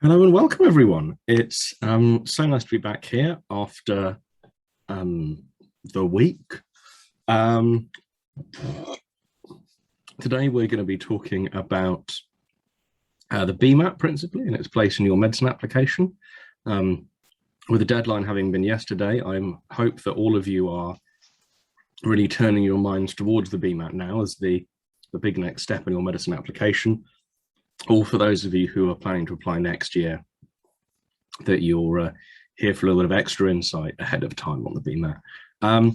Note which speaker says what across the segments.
Speaker 1: Hello and welcome, everyone. It's so nice to be back here after the week. Today we're going to be talking about the BMAT principally and its place in your medicine application. With the deadline having been yesterday, I hope that all of you are really turning your minds towards the BMAT now as the big next step in your medicine application. Or for those of you who are planning to apply next year, that you're here for a little bit of extra insight ahead of time on the BMAT.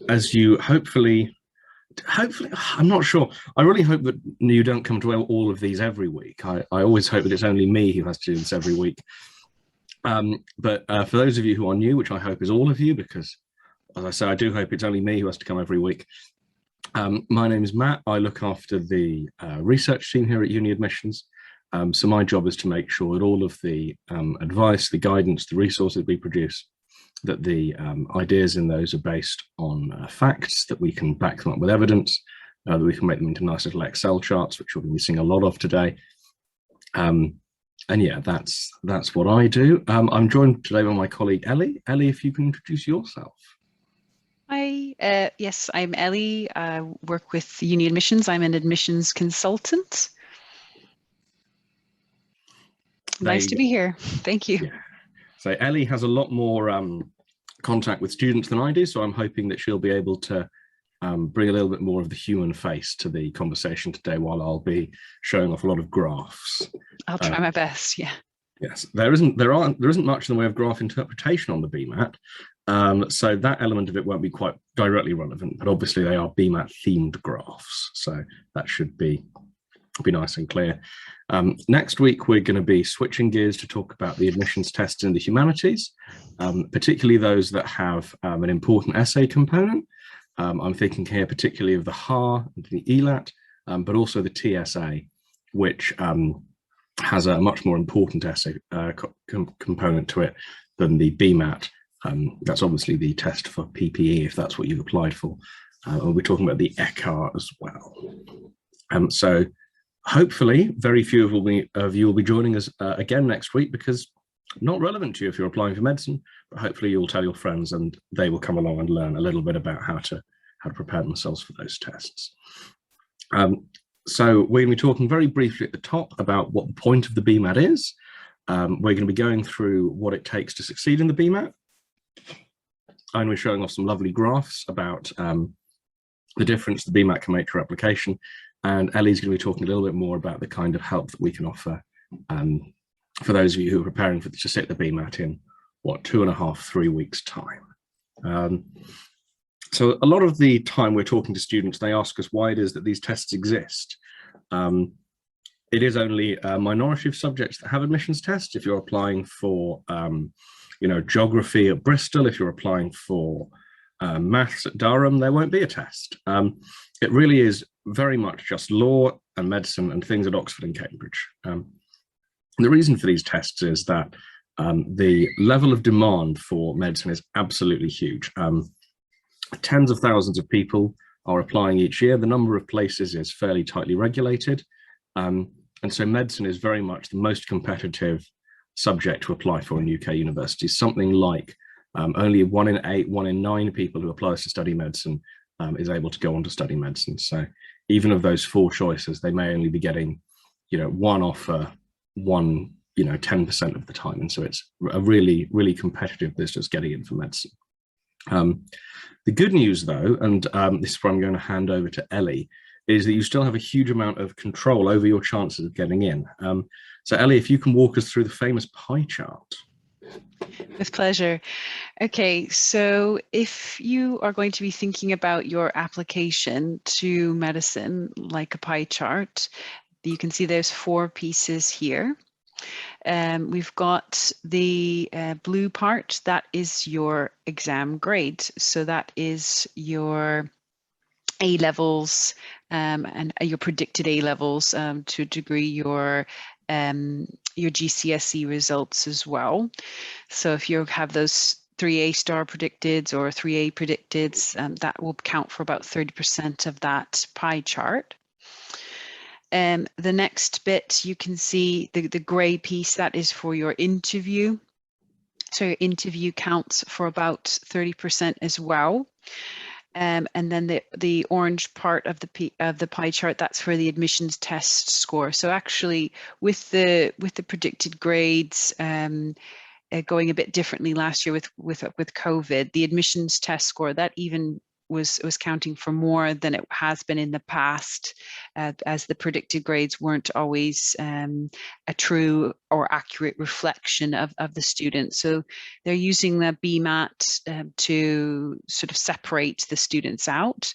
Speaker 1: As you hopefully, I'm not sure. I really hope that you don't come to all of these every week. I always hope that it's only me who has to do this every week. But for those of you who are new, which I hope is all of you, because as I say, I do hope it's only me who has to come every week. My name is Matt. I look after the research team here at Uni Admissions. So my job is to make sure that all of the advice, the guidance, the resources we produce, that the ideas in those are based on facts, that we can back them up with evidence, that we can make them into nice little Excel charts, which we're going to be seeing a lot of today. And yeah, that's what I do. I'm joined today by my colleague, Ellie. Ellie, if you can introduce yourself.
Speaker 2: Hi, yes, I'm Ellie. I work with Uni Admissions. I'm an admissions consultant. Nice to be here. Thank you.
Speaker 1: Yeah. So Ellie has a lot more contact with students than I do, so I'm hoping that she'll be able to bring a little bit more of the human face to the conversation today, while I'll be showing off a lot of graphs.
Speaker 2: I'll try my best. Yeah.
Speaker 1: Yes, there isn't much in the way of graph interpretation on the BMAT. So that element of it won't be quite directly relevant, but obviously they are BMAT themed graphs, so that should be nice and clear. Next week we're going to be switching gears to talk about the admissions tests in the humanities, particularly those that have an important essay component. I'm thinking here particularly of the HAR, the ELAT, but also the TSA, which has a much more important essay component to it than the BMAT. That's obviously the test for PPE, if that's what you've applied for. We'll be talking about the ECAR as well. So hopefully very few of you will be joining us again next week, because not relevant to you if you're applying for medicine, but hopefully you'll tell your friends and they will come along and learn a little bit about how to prepare themselves for those tests. So we're going to be talking very briefly at the top about what the point of the BMAT is. We're going to be going through what it takes to succeed in the BMAT. I'm going to be showing off some lovely graphs about the difference the BMAT can make to your application. And Ellie's going to be talking a little bit more about the kind of help that we can offer for those of you who are preparing to sit the BMAT in, 2.5–3 weeks time. So a lot of the time we're talking to students, they ask us why it is that these tests exist. It is only a minority of subjects that have admissions tests. If you're applying for geography at Bristol, if you're applying for maths at Durham, there won't be a test. It really is very much just law and medicine and things at Oxford and Cambridge. The reason for these tests is that the level of demand for medicine is absolutely huge. Tens of thousands of people are applying each year. The number of places is fairly tightly regulated. And so medicine is very much the most competitive subject to apply for in UK universities. Something like only 1 in 8, 1 in 9 people who applies to study medicine is able to go on to study medicine. So even of those 4 choices, they may only be getting, one offer, 10% of the time. And so it's a really, really competitive business getting in for medicine. The good news, though, and this is where I'm going to hand over to Ellie, is that you still have a huge amount of control over your chances of getting in. So Ellie, if you can walk us through the famous pie chart.
Speaker 2: With pleasure. Okay, so if you are going to be thinking about your application to medicine like a pie chart, you can see there's 4 pieces here. We've got the blue part, that is your exam grade. So that is your A-levels and your predicted A-levels, to a degree your GCSE results as well. So if you have those 3 A-star predicteds or 3 A predicteds, that will count for about 30% of that pie chart. The next bit, you can see the grey piece, that is for your interview. So your interview counts for about 30% as well. And then the orange part of the pie chart, that's for the admissions test score. So actually, with the predicted grades going a bit differently last year with COVID, the admissions test score, that even was counting for more than it has been in the past, as the predicted grades weren't always a true or accurate reflection of the students. So they're using the BMAT to sort of separate the students out.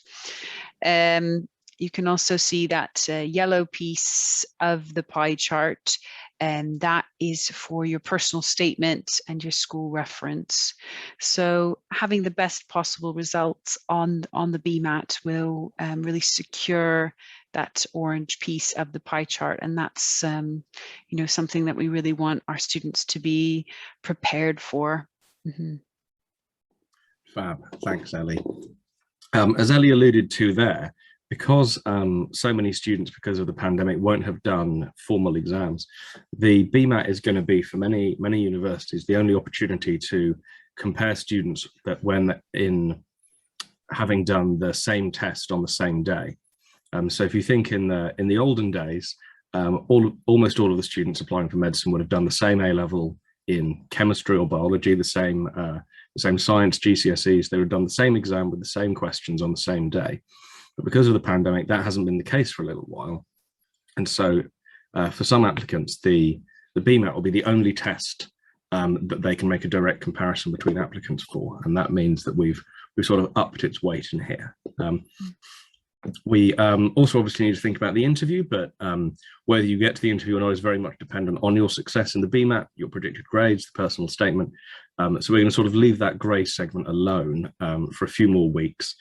Speaker 2: You can also see that yellow piece of the pie chart, and that is for your personal statement and your school reference. So having the best possible results on the BMAT will really secure that orange piece of the pie chart, and that's something that we really want our students to be prepared for. Mm-hmm.
Speaker 1: Fab, thanks, Ellie. As Ellie alluded to there, because so many students, because of the pandemic, won't have done formal exams, the BMAT is going to be, for many universities, the only opportunity to compare students that when in having done the same test on the same day. So if you think in the olden days, almost all of the students applying for medicine would have done the same A-level in chemistry or biology, the same science GCSEs. They would have done the same exam with the same questions on the same day. But because of the pandemic, that hasn't been the case for a little while. And so for some applicants, the BMAT will be the only test that they can make a direct comparison between applicants for. And that means that we've sort of upped its weight in here. We also obviously need to think about the interview, but whether you get to the interview or not is very much dependent on your success in the BMAT, your predicted grades, the personal statement. So we're going to sort of leave that grey segment alone for a few more weeks.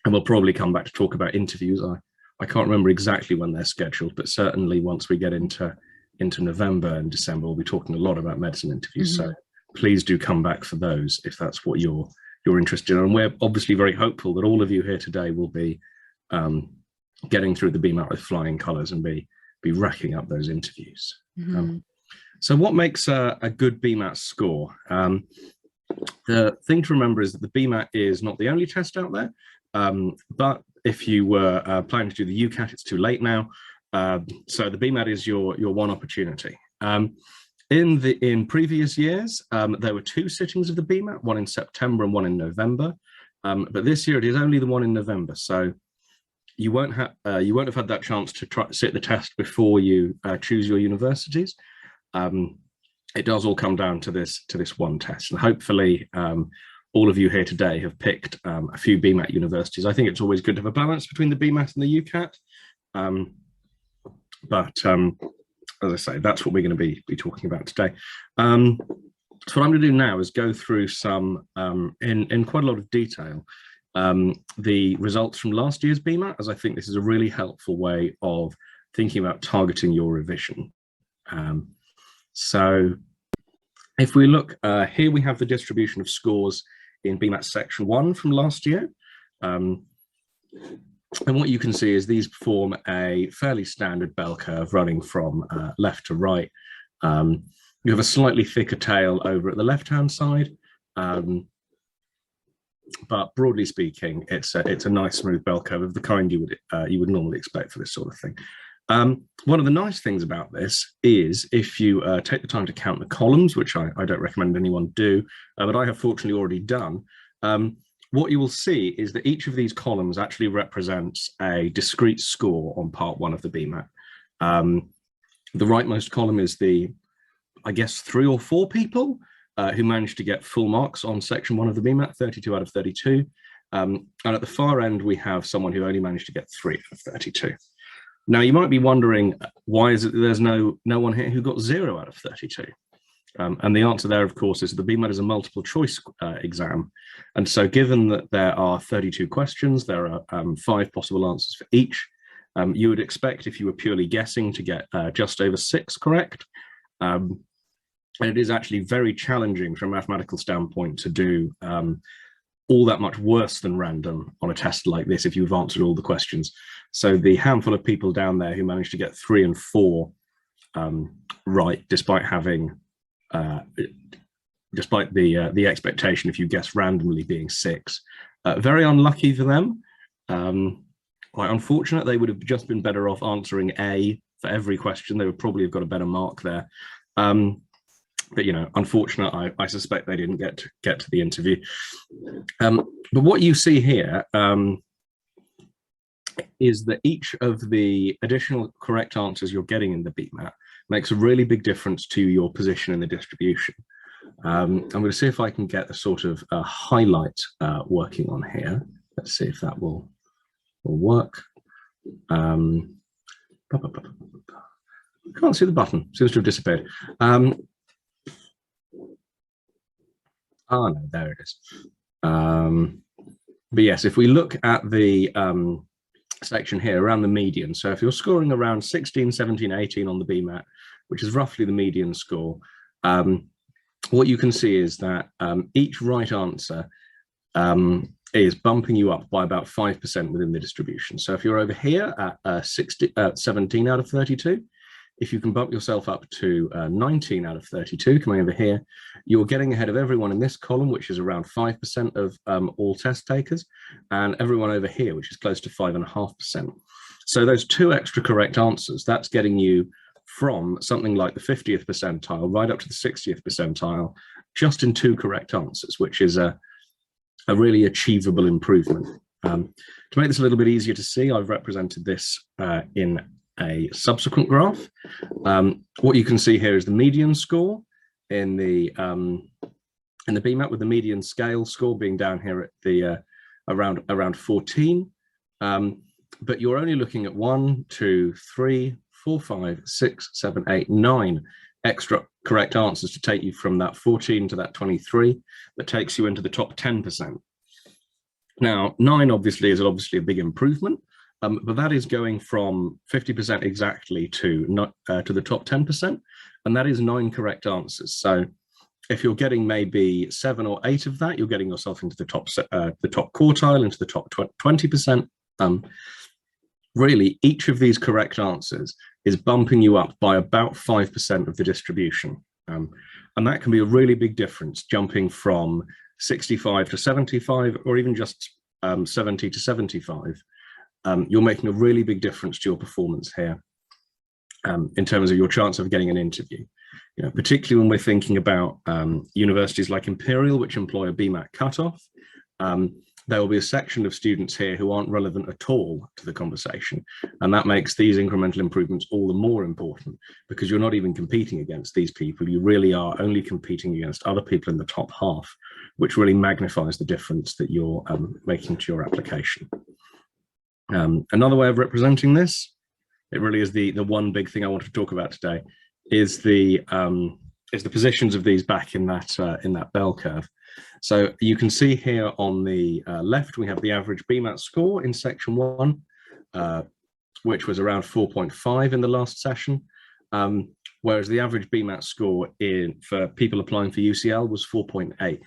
Speaker 1: And we'll probably come back to talk about interviews. I can't remember exactly when they're scheduled, but certainly once we get into November and December, we'll be talking a lot about medicine interviews. Mm-hmm. So please do come back for those if that's what you're interested in. And we're obviously very hopeful that all of you here today will be getting through the BMAT with flying colours and be racking up those interviews. Mm-hmm. So what makes a good BMAT score? The thing to remember is that the BMAT is not the only test out there. But if you were planning to do the UCAT, it's too late now. So the BMAT is your one opportunity. In previous years, there were 2 sittings of the BMAT, one in September and one in November. But this year it is only the one in November. So you won't have had that chance to sit the test before you choose your universities. It does all come down to this one test, and hopefully all of you here today have picked a few BMAT universities. I think it's always good to have a balance between the BMAT and the UCAT. But as I say, that's what we're going to be talking about today. So what I'm going to do now is go through some, in quite a lot of detail, the results from last year's BMAT, as I think this is a really helpful way of thinking about targeting your revision. So if we look, here we have the distribution of scores in BMAT section 1 from last year. And what you can see is these form a fairly standard bell curve running from left to right. You have a slightly thicker tail over at the left-hand side. But broadly speaking, it's a nice smooth bell curve of the kind you would normally expect for this sort of thing. One of the nice things about this is if you take the time to count the columns, which I don't recommend anyone do, but I have fortunately already done, what you will see is that each of these columns actually represents a discrete score on part 1 of the BMAT. The rightmost column is I guess 3 or 4 people who managed to get full marks on section 1 of the BMAT, 32 out of 32. And at the far end, we have someone who only managed to get 3 out of 32. Now, you might be wondering, why is it that there's no one here who got 0 out of 32? And the answer there, of course, is the BMAT is a multiple choice exam. And so given that there are 32 questions, there are 5 possible answers for each, you would expect, if you were purely guessing, to get just over 6 correct. And it is actually very challenging from a mathematical standpoint to do all that much worse than random on a test like this if you've answered all the questions. So the handful of people down there who managed to get 3 and 4 right, despite having despite the expectation, if you guess randomly, being 6, very unlucky for them. Quite unfortunate. They would have just been better off answering A for every question. They would probably have got a better mark there. But, you know, unfortunate, I suspect they didn't get to the interview. But what you see here is that each of the additional correct answers you're getting in the BMAT makes a really big difference to your position in the distribution. I'm going to see if I can get a sort of highlight working on here. Let's see if that will work. I can't see the button. Seems to have disappeared. Oh no, there it is. But yes, if we look at the section here around the median, so if you're scoring around 16, 17, 18 on the BMAT, which is roughly the median score, what you can see is that each right answer is bumping you up by about 5% within the distribution. So if you're over here at 17 out of 32, if you can bump yourself up to 19 out of 32, coming over here, you're getting ahead of everyone in this column, which is around 5% of all test takers, and everyone over here, which is close to 5.5%. So those 2 extra correct answers, that's getting you from something like the 50th percentile right up to the 60th percentile, just in 2 correct answers, which is a really achievable improvement. To make this a little bit easier to see, I've represented this in a subsequent graph. What you can see here is the median score in the BMAT, with the median scale score being down here at the around 14. But you're only looking at 1, 2, 3, 4, 5, 6, 7, 8, 9 extra correct answers to take you from that 14 to that 23. That takes you into the top 10%. Now, 9 obviously is a big improvement. But that is going from 50% exactly to the top 10%, and that is 9 correct answers. So if you're getting maybe 7 or 8 of that, you're getting yourself into the top quartile, into the top 20%. Really, each of these correct answers is bumping you up by about 5% of the distribution, and that can be a really big difference, jumping from 65 to 75, or even just 70 to 75. You're making a really big difference to your performance here in terms of your chance of getting an interview. You know, particularly when we're thinking about universities like Imperial, which employ a BMAT cutoff, there will be a section of students here who aren't relevant at all to the conversation. And that makes these incremental improvements all the more important, because you're not even competing against these people. You really are only competing against other people in the top half, which really magnifies the difference that you're making to your application. Another way of representing this, it really is the one big thing I want to talk about today, is the positions of these back in that bell curve. So you can see here on the left, we have the average BMAT score in section 1, which was around 4.5 in the last session, whereas the average BMAT score for people applying for UCL was 4.8.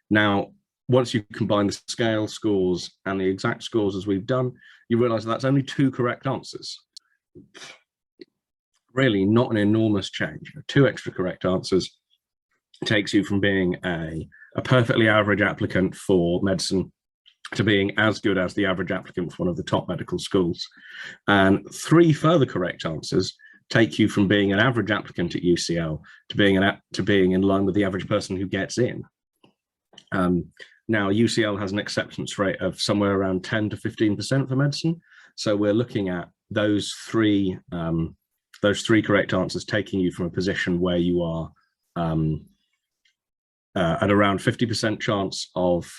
Speaker 1: Now, once you combine the scale scores and the exact scores as we've done, you realize that's only 2 correct answers. Really not an enormous change. 2 extra correct answers takes you from being a perfectly average applicant for medicine to being as good as the average applicant for one of the top medical schools. And 3 further correct answers take you from being an average applicant at UCL to being in line with the average person who gets in. Now, UCL has an acceptance rate of somewhere around 10 to 15% for medicine. So we're looking at those three correct answers taking you from a position where you are at around 50% chance of,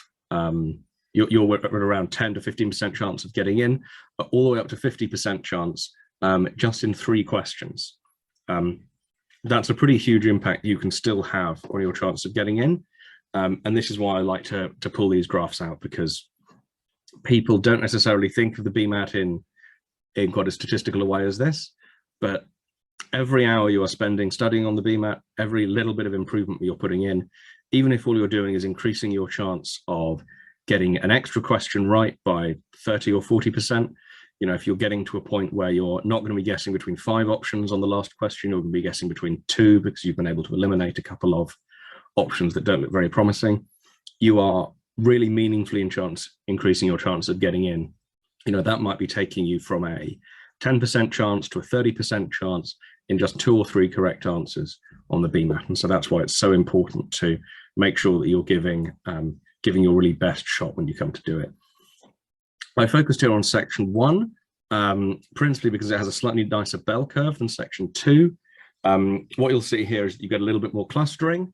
Speaker 1: you're at around 10 to 15% chance of getting in, but all the way up to 50% chance just in 3 questions. That's a pretty huge impact you can still have on your chance of getting in. And this is why I like to pull these graphs out, because people don't necessarily think of the BMAT in quite a statistical a way as this, but every hour you are spending studying on the BMAT, every little bit of improvement you're putting in, even if all you're doing is increasing your chance of getting an extra question right by 30 or 40%. You know, if you're getting to a point where you're not going to be guessing between 5 options on the last question, you're going to be guessing between 2 because you've been able to eliminate a couple of options that don't look very promising, you are really meaningfully increasing your chance of getting in. You know, that might be taking you from a 10% chance to a 30% chance in just 2 or 3 correct answers on the BMAT. And so that's why it's so important to make sure that you're giving your really best shot when you come to do it. I focused here on section 1, principally because it has a slightly nicer bell curve than section 2. What you'll see here is you get a little bit more clustering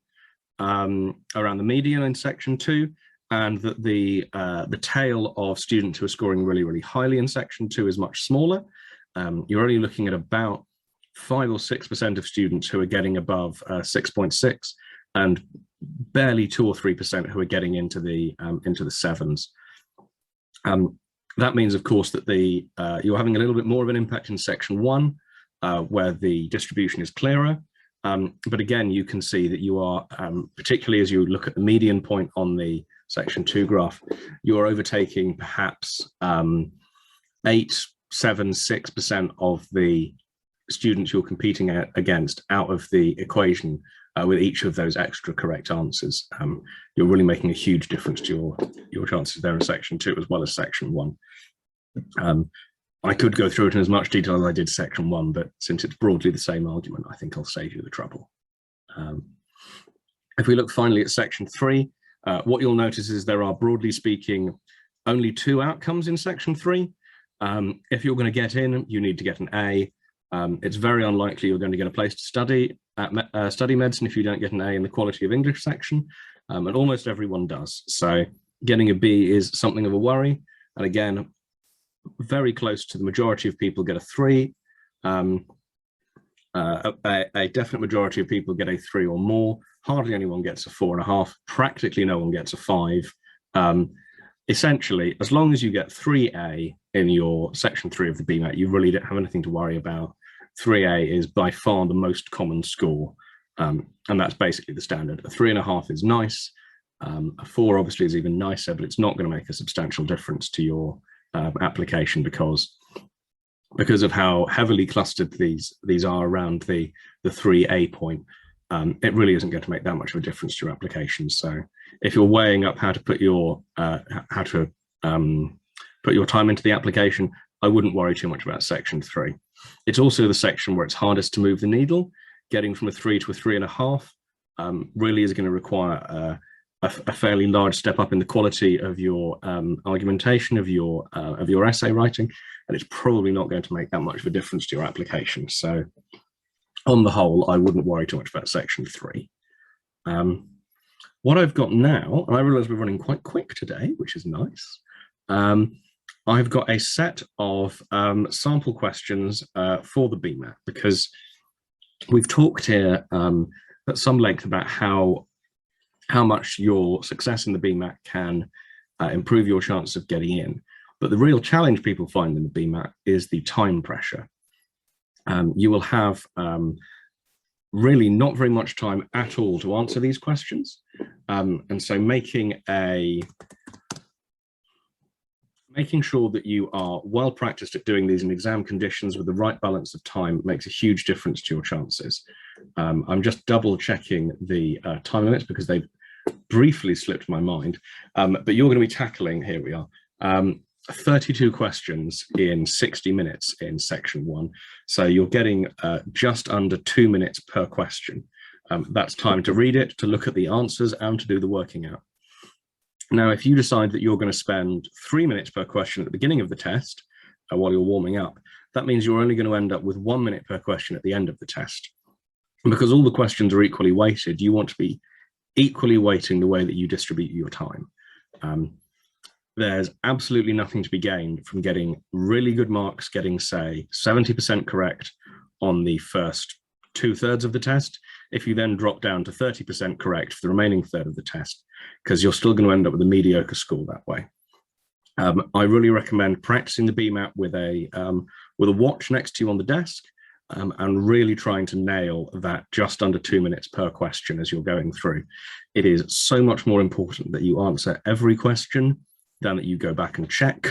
Speaker 1: around the median in section 2, and that the tail of students who are scoring really, really highly in section 2 is much smaller. You're only looking at about 5 or 6% of students who are getting above 6.6, and barely 2 or 3% who are getting into the 7s. That means, of course, that you're having a little bit more of an impact in section 1, where the distribution is clearer. But again, you can see that you are, particularly as you look at the median point on the section 2 graph, you are overtaking perhaps 8, 7, 6% of the students you're competing against out of the equation with each of those extra correct answers. You're really making a huge difference to your chances there in section 2 as well as section 1. I could go through it in as much detail as I did section 1, but since it's broadly the same argument, I think I'll save you the trouble. If we look finally at section 3, what you'll notice is there are, broadly speaking, only 2 outcomes in section 3. If you're going to get in, you need to get an A. It's very unlikely you're going to get a place to study medicine if you don't get an A in the quality of English section, and almost everyone does. So getting a B is something of a worry. And again, very close to the majority of people get a 3. A definite majority of people get a 3 or more. Hardly anyone gets a 4.5. Practically no one gets a 5. Essentially, as long as you get 3A in your section 3 of the BMAT, you really don't have anything to worry about. 3A is by far the most common score, and that's basically the standard. A 3.5 is nice. A 4 obviously is even nicer, but it's not going to make a substantial difference to your application because of how heavily clustered these are around the 3A point. It really isn't going to make that much of a difference to your application. So if you're weighing up how to put your time into the application, I wouldn't worry too much about section 3. It's also the section where it's hardest to move the needle. Getting from a 3 to a 3.5 really is going to require a fairly large step up in the quality of your argumentation, of your essay writing, and it's probably not going to make that much of a difference to your application. So on the whole, I wouldn't worry too much about section 3. What I've got now, and I realize we're running quite quick today, which is nice. I've got a set of sample questions for the BMAT, because we've talked here at some length about how much your success in the BMAT can improve your chance of getting in. But the real challenge people find in the BMAT is the time pressure. You will have really not very much time at all to answer these questions. And so making sure that you are well practiced at doing these in exam conditions with the right balance of time makes a huge difference to your chances. I'm just double checking the time limits because they've briefly slipped my mind, but you're going to be tackling, here we are, 32 questions in 60 minutes in section 1. So you're getting just under 2 minutes per question. That's time to read it, to look at the answers, and to do the working out. Now, if you decide that you're going to spend 3 minutes per question at the beginning of the test while you're warming up, that means you're only going to end up with 1 minute per question at the end of the test. And because all the questions are equally weighted, you want to be equally weighting the way that you distribute your time. There's absolutely nothing to be gained from getting really good marks, getting, say, 70% correct on the first 2/3 of the test, if you then drop down to 30% correct for the remaining third of the test, because you're still going to end up with a mediocre score that way. I really recommend practicing the BMAT with a watch next to you on the desk, and really trying to nail that just under 2 minutes per question as you're going through. It is so much more important that you answer every question then that you go back and check.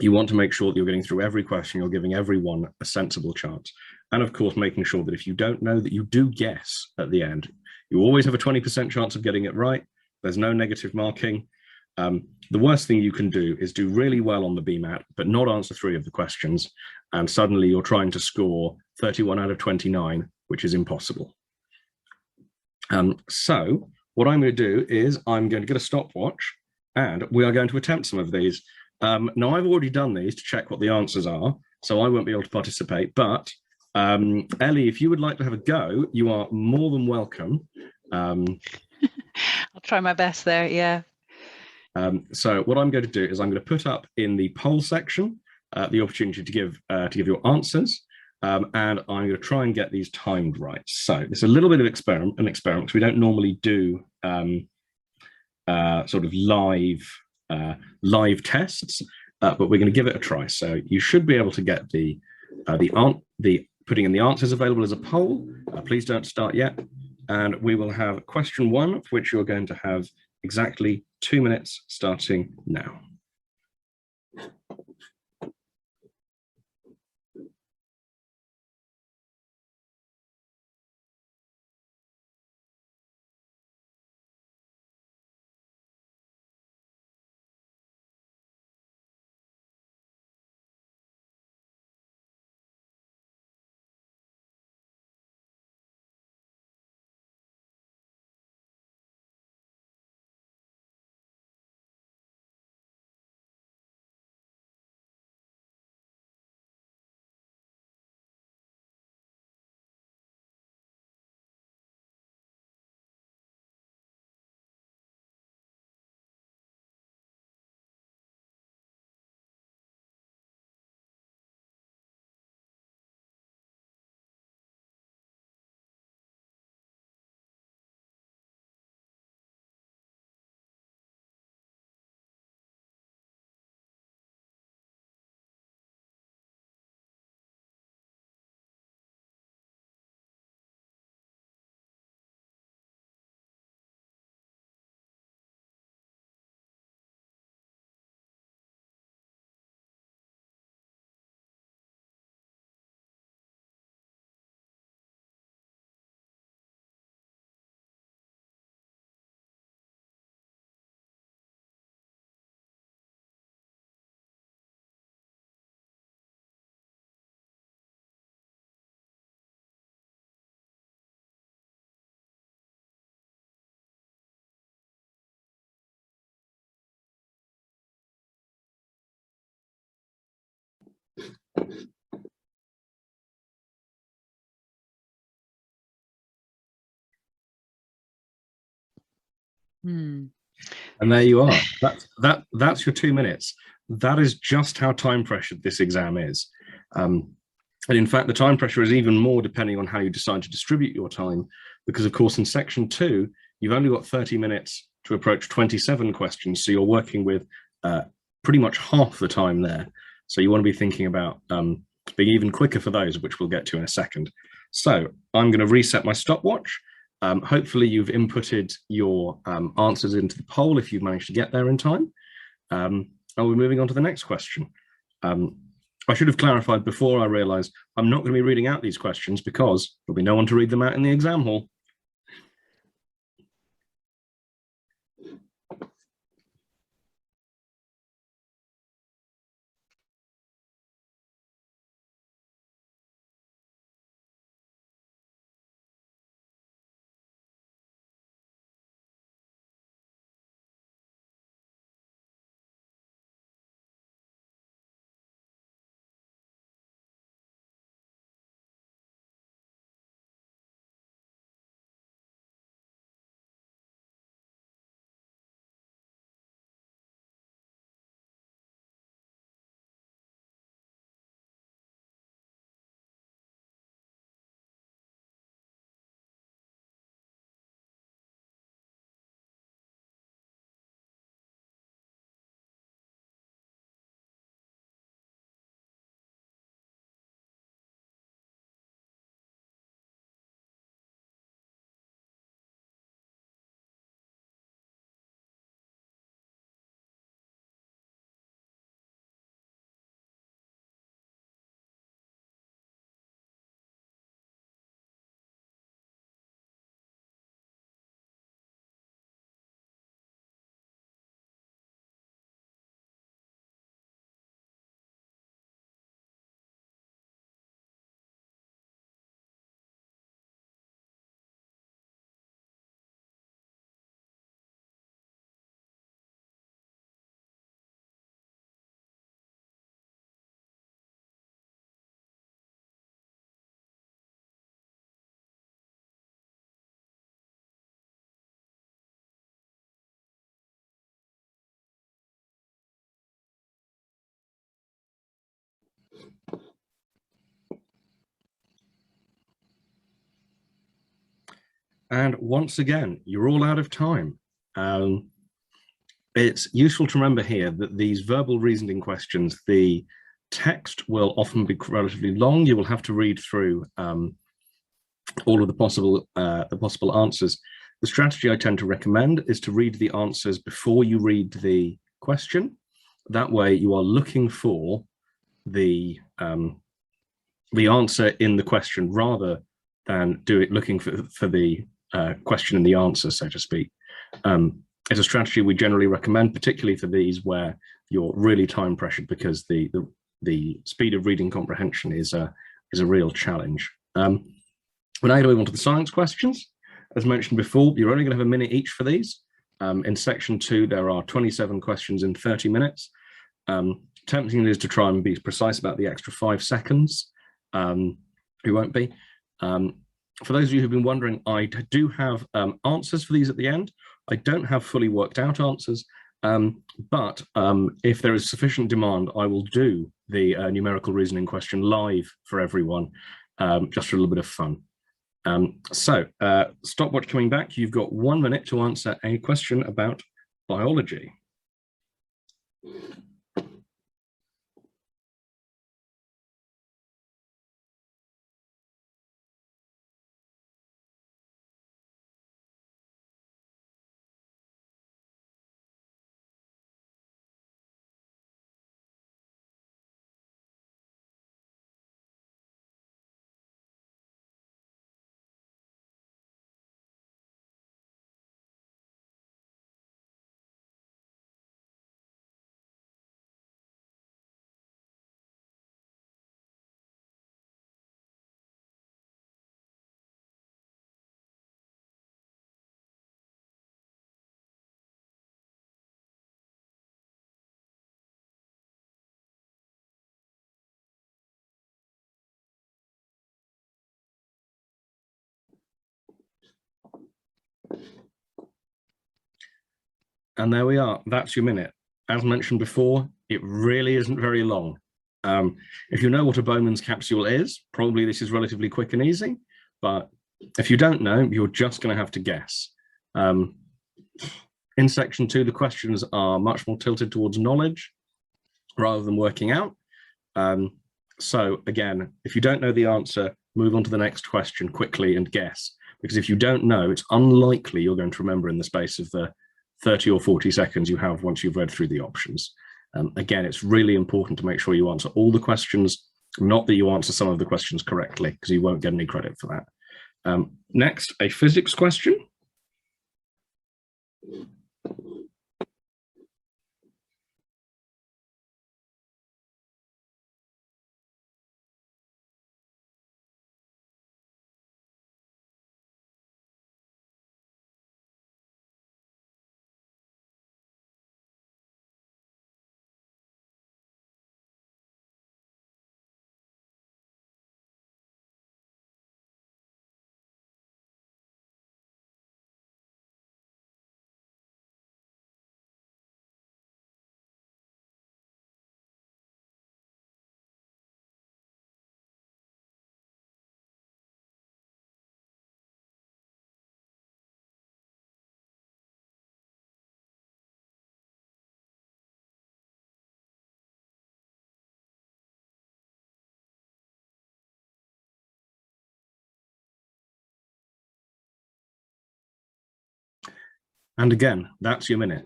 Speaker 1: You want to make sure that you're getting through every question, you're giving everyone a sensible chance. And of course, making sure that if you don't know, that you do guess at the end. You always have a 20% chance of getting it right. There's no negative marking. The worst thing you can do is do really well on the BMAT, but not answer 3 of the questions. And suddenly you're trying to score 31 out of 29, which is impossible. So what I'm going to do is I'm going to get a stopwatch and we are going to attempt some of these. Now, I've already done these to check what the answers are, so I won't be able to participate. But Ellie, if you would like to have a go, you are more than welcome.
Speaker 2: I'll try my best there, yeah.
Speaker 1: So what I'm going to do is I'm going to put up in the poll section the opportunity to give your answers, and I'm going to try and get these timed right. So it's a little bit of an experiment because we don't normally do sort of live tests, but we're going to give it a try. So you should be able to get the putting in the answers available as a poll. Please don't start yet. And we will have question 1, for which you're going to have exactly 2 minutes starting now. And there you are. That's your 2 minutes. That is just how time pressured this exam is. And in fact, the time pressure is even more depending on how you decide to distribute your time, because of course in section 2, you've only got 30 minutes to approach 27 questions. So you're working with pretty much half the time there. So you want to be thinking about being even quicker for those, which we'll get to in a second. So I'm going to reset my stopwatch. Hopefully you've inputted your answers into the poll if you've managed to get there in time. And we're moving on to the next question. I should have clarified before I realized I'm not going to be reading out these questions because there'll be no one to read them out in the exam hall. And once again, you're all out of time. It's useful to remember here that these verbal reasoning questions, the text will often be relatively long. You will have to read through all of the possible answers. The strategy I tend to recommend is to read the answers before you read the question. That way you are looking for the answer in the question rather than looking for the question and the answer, so to speak. It's a strategy we generally recommend, particularly for these where you're really time pressured, because the speed of reading comprehension is a real challenge. We're now going to move on to the science questions. As mentioned before, you're only going to have a minute each for these. In section 2, there are 27 questions in 30 minutes. Tempting is to try and be precise about the extra 5 seconds. We won't be. For those of you who've been wondering, I do have answers for these at the end. I don't have fully worked out answers, but if there is sufficient demand, I will do the numerical reasoning question live for everyone, just for a little bit of fun. So stopwatch coming back. You've got 1 minute to answer a question about biology. And there we are. That's your minute. As mentioned before, it really isn't very long. If you know what a Bowman's capsule is, probably this is relatively quick and easy. But if you don't know, you're just going to have to guess. In section 2, the questions are much more tilted towards knowledge rather than working out. So again, if you don't know the answer, move on to the next question quickly and guess. Because if you don't know, it's unlikely you're going to remember in the space of the 30 or 40 seconds you have once you've read through the options. Again, it's really important to make sure you answer all the questions, not that you answer some of the questions correctly, because you won't get any credit for that. Next, a physics question. And again, that's your minute.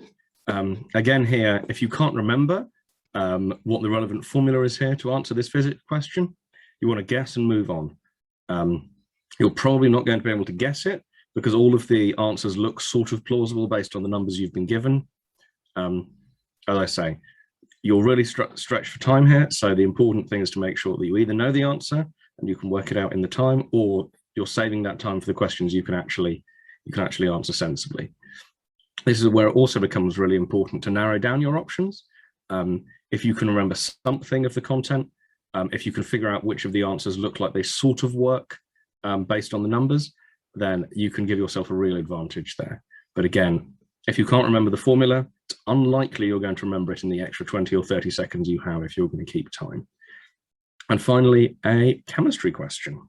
Speaker 1: Again here, if you can't remember what the relevant formula is here to answer this physics question, you want to guess and move on. You're probably not going to be able to guess it because all of the answers look sort of plausible based on the numbers you've been given. As I say, you're really stretched for time here, so the important thing is to make sure that you either know the answer and you can work it out in the time, or you're saving that time for the questions you can actually answer sensibly. This is where it also becomes really important to narrow down your options. If you can remember something of the content, if you can figure out which of the answers look like they sort of work based on the numbers, then you can give yourself a real advantage there. But again, if you can't remember the formula, it's unlikely you're going to remember it in the extra 20 or 30 seconds you have if you're going to keep time. And finally, a chemistry question.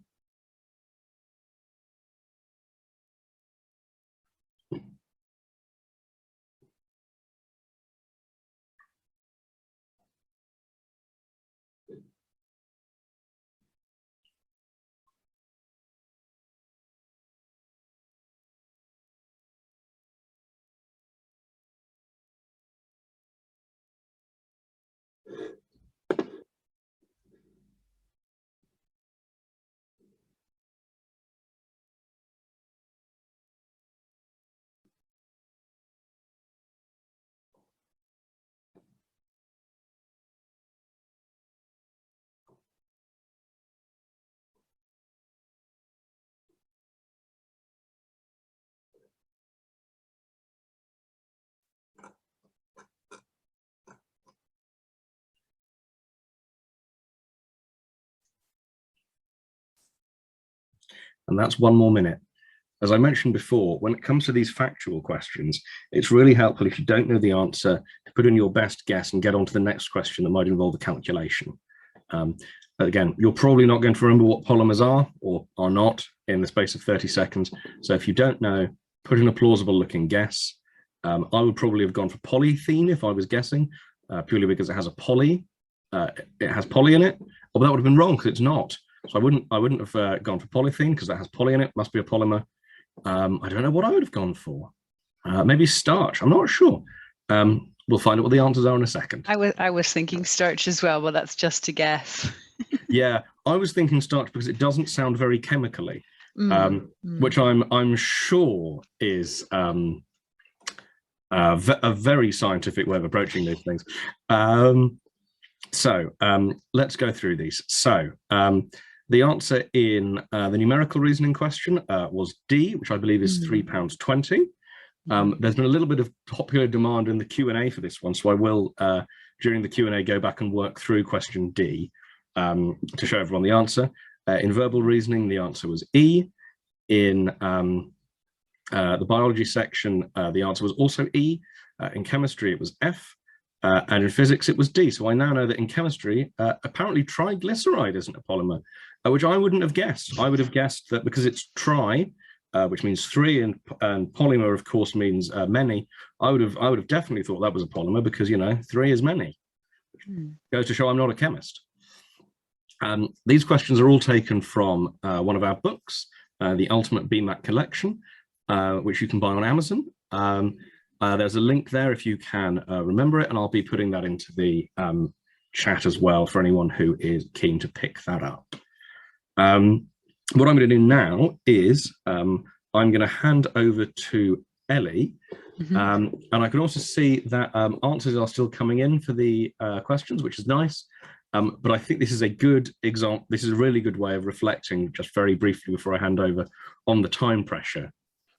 Speaker 1: and that's 1 more minute. As I mentioned before, when it comes to these factual questions, it's really helpful if you don't know the answer to put in your best guess and get on to the next question that might involve a calculation. Again, you're probably not going to remember what polymers are or are not in the space of 30 seconds. So if you don't know, put in a plausible looking guess. I would probably have gone for polythene if I was guessing, purely because it has a poly. It has poly in it. Well, that would have been wrong because it's not. So I wouldn't have gone for polythene because that has poly in it. Must be a polymer. I don't know what I would have gone for. Maybe starch. I'm not sure. We'll find out what the answers are in a second.
Speaker 2: I was thinking starch as well, but that's just a guess.
Speaker 1: Yeah, I was thinking starch because it doesn't sound very chemically, which I'm sure is a very scientific way of approaching these things. So let's go through these. So the answer in the numerical reasoning question was D, which I believe is £3.20. There's been a little bit of popular demand in the Q&A for this one, so I will, during the Q&A, go back and work through question D to show everyone the answer. In verbal reasoning, the answer was E. In the biology section, the answer was also E. In chemistry, it was F. And in physics, it was D. So I now know that in chemistry, apparently triglyceride isn't a polymer, which I wouldn't have guessed. I would have guessed that because it's tri, which means 3, and polymer, of course, means many. I would have definitely thought that was a polymer because, 3 is many. Goes to show I'm not a chemist. These questions are all taken from one of our books, the Ultimate BMAT Collection, which you can buy on Amazon. There's a link there if you can remember it, and I'll be putting that into the chat as well for anyone who is keen to pick that up. What I'm going to do now is I'm going to hand over to Ellie, and I can also see that answers are still coming in for the questions, which is nice. But I think this is a good example. This is a really good way of reflecting, just very briefly before I hand over, on the time pressure.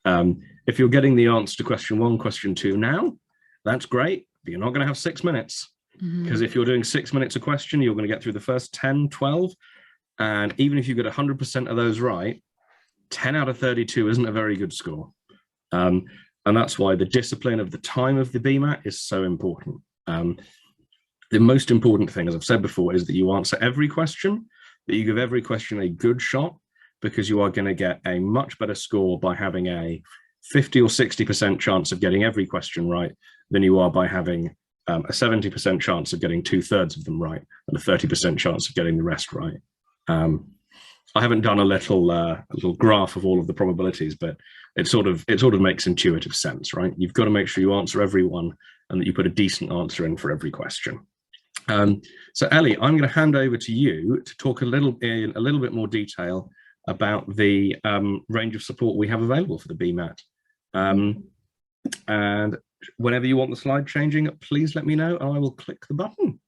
Speaker 1: If you're getting the answer to question 1, question 2 now, that's great, but you're not going to have 6 minutes. Because if you're doing 6 minutes a question, you're going to get through the first 10, 12. And even if you get 100% of those right, 10 out of 32 isn't a very good score. And that's why the discipline of the time of the BMAT is so important. The most important thing, as I've said before, is that you answer every question, that you give every question a good shot, because you are going to get a much better score by having a 50 or 60% chance of getting every question right than you are by having a 70% chance of getting 2/3 of them right and a 30% chance of getting the rest right. I haven't done a little graph of all of the probabilities, but it sort of makes intuitive sense, right? You've got to make sure you answer every one and that you put a decent answer in for every question. So Ellie, I'm going to hand over to you to talk in a little bit more detail about the range of support we have available for the BMAT. And whenever you want the slide changing, please let me know and I will click the button.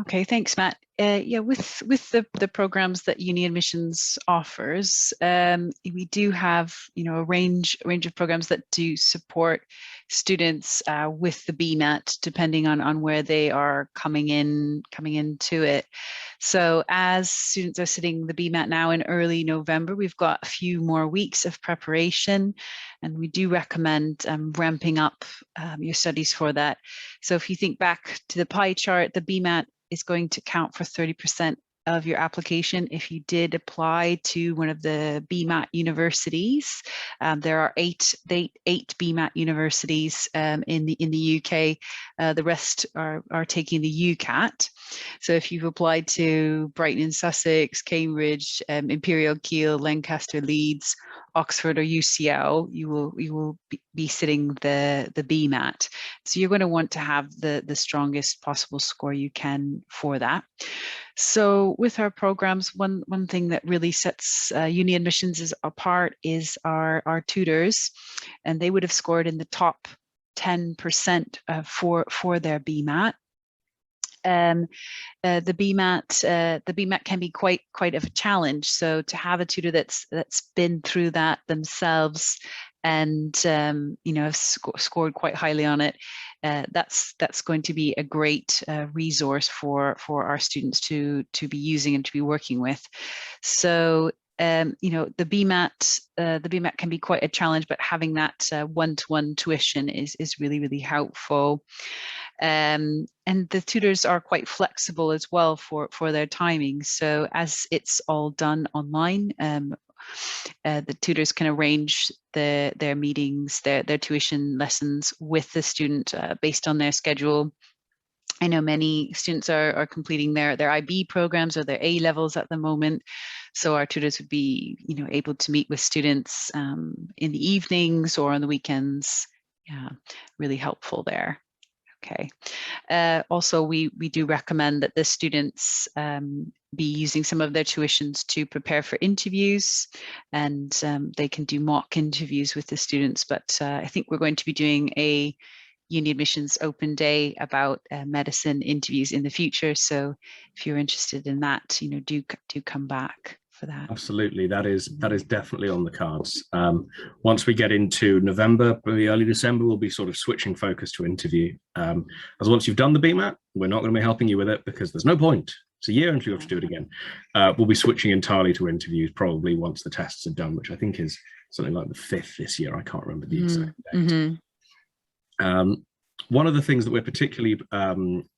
Speaker 2: Okay, thanks, Matt. Yeah, with the programs that Uni Admissions offers, we do have a range of programs that do support students with the BMAT, depending on where they are coming into it. So as students are sitting the BMAT now in early November, we've got a few more weeks of preparation, and we do recommend ramping up your studies for that. So if you think back to the pie chart, the BMAT is going to count for 30% of your application if you did apply to one of the BMAT universities. There are eight BMAT universities in the UK. The rest are taking the UCAT. So if you've applied to Brighton and Sussex, Cambridge, Imperial, Kiel, Lancaster, Leeds, Oxford or UCL, you will be sitting the BMAT. So you're going to want to have the strongest possible score you can for that. So with our programs, one thing that really sets Uni Admissions apart is our tutors, and they would have scored in the top 10% for their BMAT. The BMAT can be quite of a challenge. So to have a tutor that's been through that themselves and have scored quite highly on it, that's going to be a great resource for our students to be using and to be working with. So the BMAT can be quite a challenge, but having that one-to-one tuition is really, really helpful. And the tutors are quite flexible as well for their timing. So as it's all done online, the tutors can arrange their meetings, their tuition lessons with the student based on their schedule. I know many students are completing their IB programs or their A levels at the moment. So our tutors would be, able to meet with students in the evenings or on the weekends. Yeah, really helpful there. Okay. Also, we do recommend that the students be using some of their tuitions to prepare for interviews, and they can do mock interviews with the students. But I think we're going to be doing a Uni Admissions Open Day about medicine interviews in the future. So if you're interested in that, do come back for that.
Speaker 1: Absolutely, that is definitely on the cards. Once we get into November, maybe early December, we'll be sort of switching focus to interview. As once you've done the BMAT, we're not going to be helping you with it because there's no point. It's a year until you have to do it again. We'll be switching entirely to interviews probably once the tests are done, which I think is something like the 5th this year. I can't remember the exact date. One of the things that we're particularly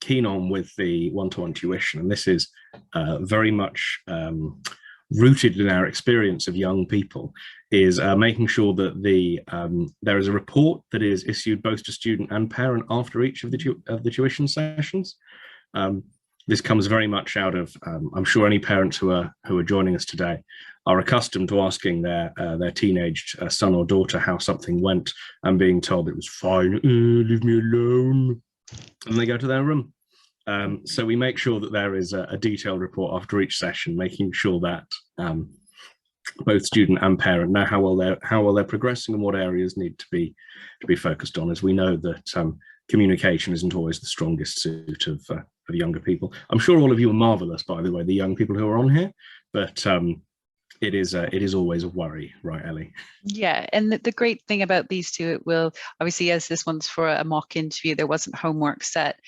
Speaker 1: keen on with the one-to-one tuition, and this is very much rooted in our experience of young people, is making sure that there is a report that is issued both to student and parent after each of the tuition sessions. This comes very much out of, I'm sure any parents who are joining us today are accustomed to asking their teenage son or daughter how something went and being told it was fine, leave me alone, and they go to their room. So we make sure that there is a detailed report after each session, making sure that both student and parent know how well they're progressing and what areas need to be focused on, as we know that communication isn't always the strongest suit of younger people. I'm sure all of you are marvelous, by the way, the young people who are on here, but it is always a worry, right, Ellie?
Speaker 2: Yeah, and the great thing about these two, it will obviously, as this one's for a mock interview, there wasn't homework set,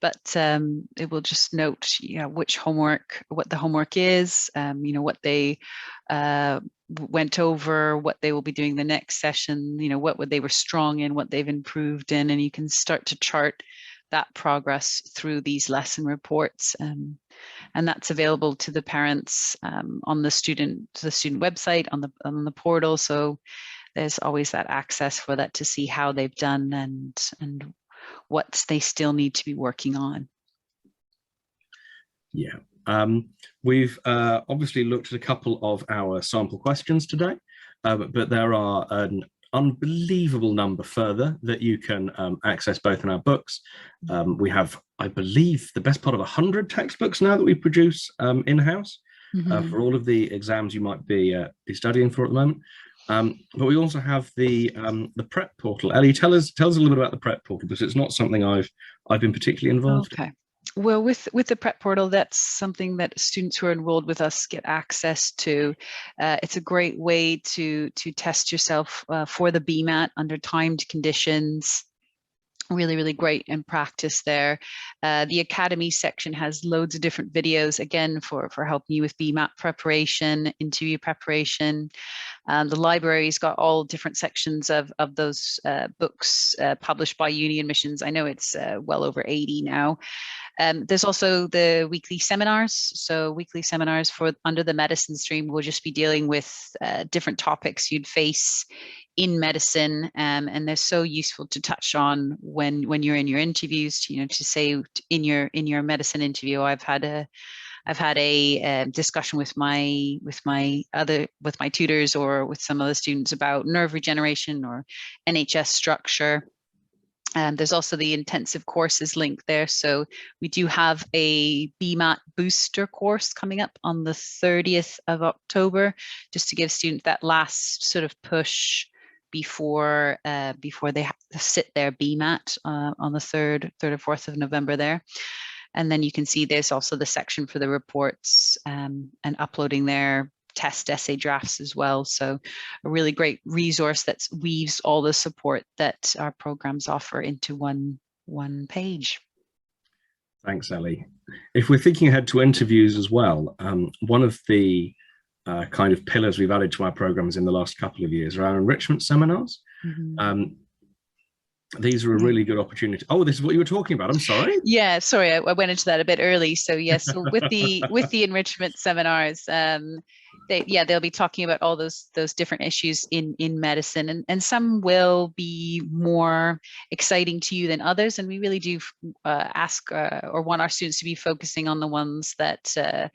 Speaker 2: but it will just note, what the homework is, what they went over, what they will be doing the next session, what they were strong in, what they've improved in, and you can start to chart that progress through these lesson reports. And that's available to the parents on the student website, on the portal. So there's always that access for that to see how they've done and what they still need to be working on.
Speaker 1: Yeah. We've obviously looked at a couple of our sample questions today, but there are an unbelievable number further that you can access both in our books. We have, I believe, the best part of 100 textbooks now that we produce in-house for all of the exams you might be studying for at the moment. But we also have the prep portal. Ellie, tell us a little bit about the prep portal, because it's not something I've been particularly involved in.
Speaker 2: Well, with the prep portal, that's something that students who are enrolled with us get access to. It's a great way to test yourself for the BMAT under timed conditions. Really, really great in practice there. The Academy section has loads of different videos, again, for helping you with BMAT preparation, interview preparation. The library's got all different sections of those books published by Uni Admissions. I know it's well over 80 now. There's also the weekly seminars. So weekly seminars for under the medicine stream will just be dealing with different topics you'd face in medicine, and they're so useful to touch on when you're in your interviews. To say in your medicine interview, I've had a discussion with my tutors or with some other students about nerve regeneration or NHS structure. There's also the intensive courses link there. So we do have a BMAT booster course coming up on the 30th of October, just to give students that last sort of push before they have to sit their BMAT on the 3rd or 4th of November there. And then you can see there's also the section for the reports and uploading their test essay drafts as well. So a really great resource that weaves all the support that our programs offer into one page.
Speaker 1: Thanks, Ellie. If we're thinking ahead to interviews as well, one of the kind of pillars we've added to our programs in the last couple of years are our enrichment seminars. Mm-hmm. These are a really good opportunity. Oh, this is what you were talking about. I'm sorry.
Speaker 2: Yeah, sorry, I went into that a bit early. So yes, so with the enrichment seminars, they'll be talking about all those different issues in medicine, and some will be more exciting to you than others. And we really do ask or want our students to be focusing on the ones that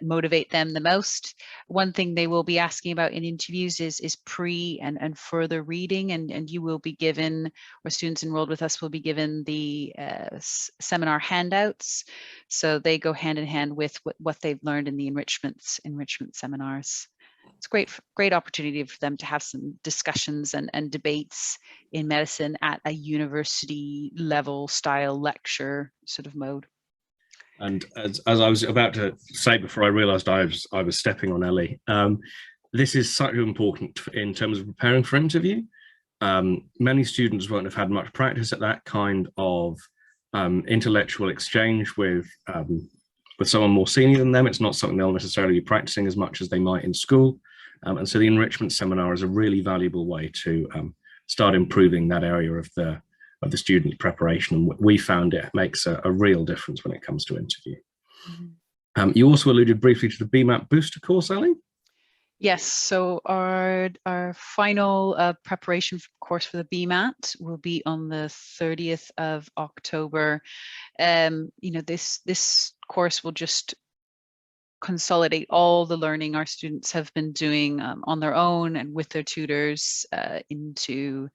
Speaker 2: motivate them the most. One thing they will be asking about in interviews is pre and further reading, and you will be given, or students enrolled with us will be given the seminar handouts. So they go hand in hand with what they've learned in the enrichment seminars. It's a great opportunity for them to have some discussions and debates in medicine at a university level style lecture sort of mode.
Speaker 1: And as I was about to say before I realized I was stepping on Ellie, this is so important in terms of preparing for interview. Many students won't have had much practice at that kind of intellectual exchange with someone more senior than them. It's not something they'll necessarily be practicing as much as they might in school. And so the enrichment seminar is a really valuable way to start improving that area of the student preparation. And we found it makes a real difference when it comes to interview. Mm-hmm. You also alluded briefly to the BMAT booster course, Ellie?
Speaker 2: Yes, so our final preparation course for the BMAT will be on the 30th of October. This course will just consolidate all the learning our students have been doing on their own and with their tutors into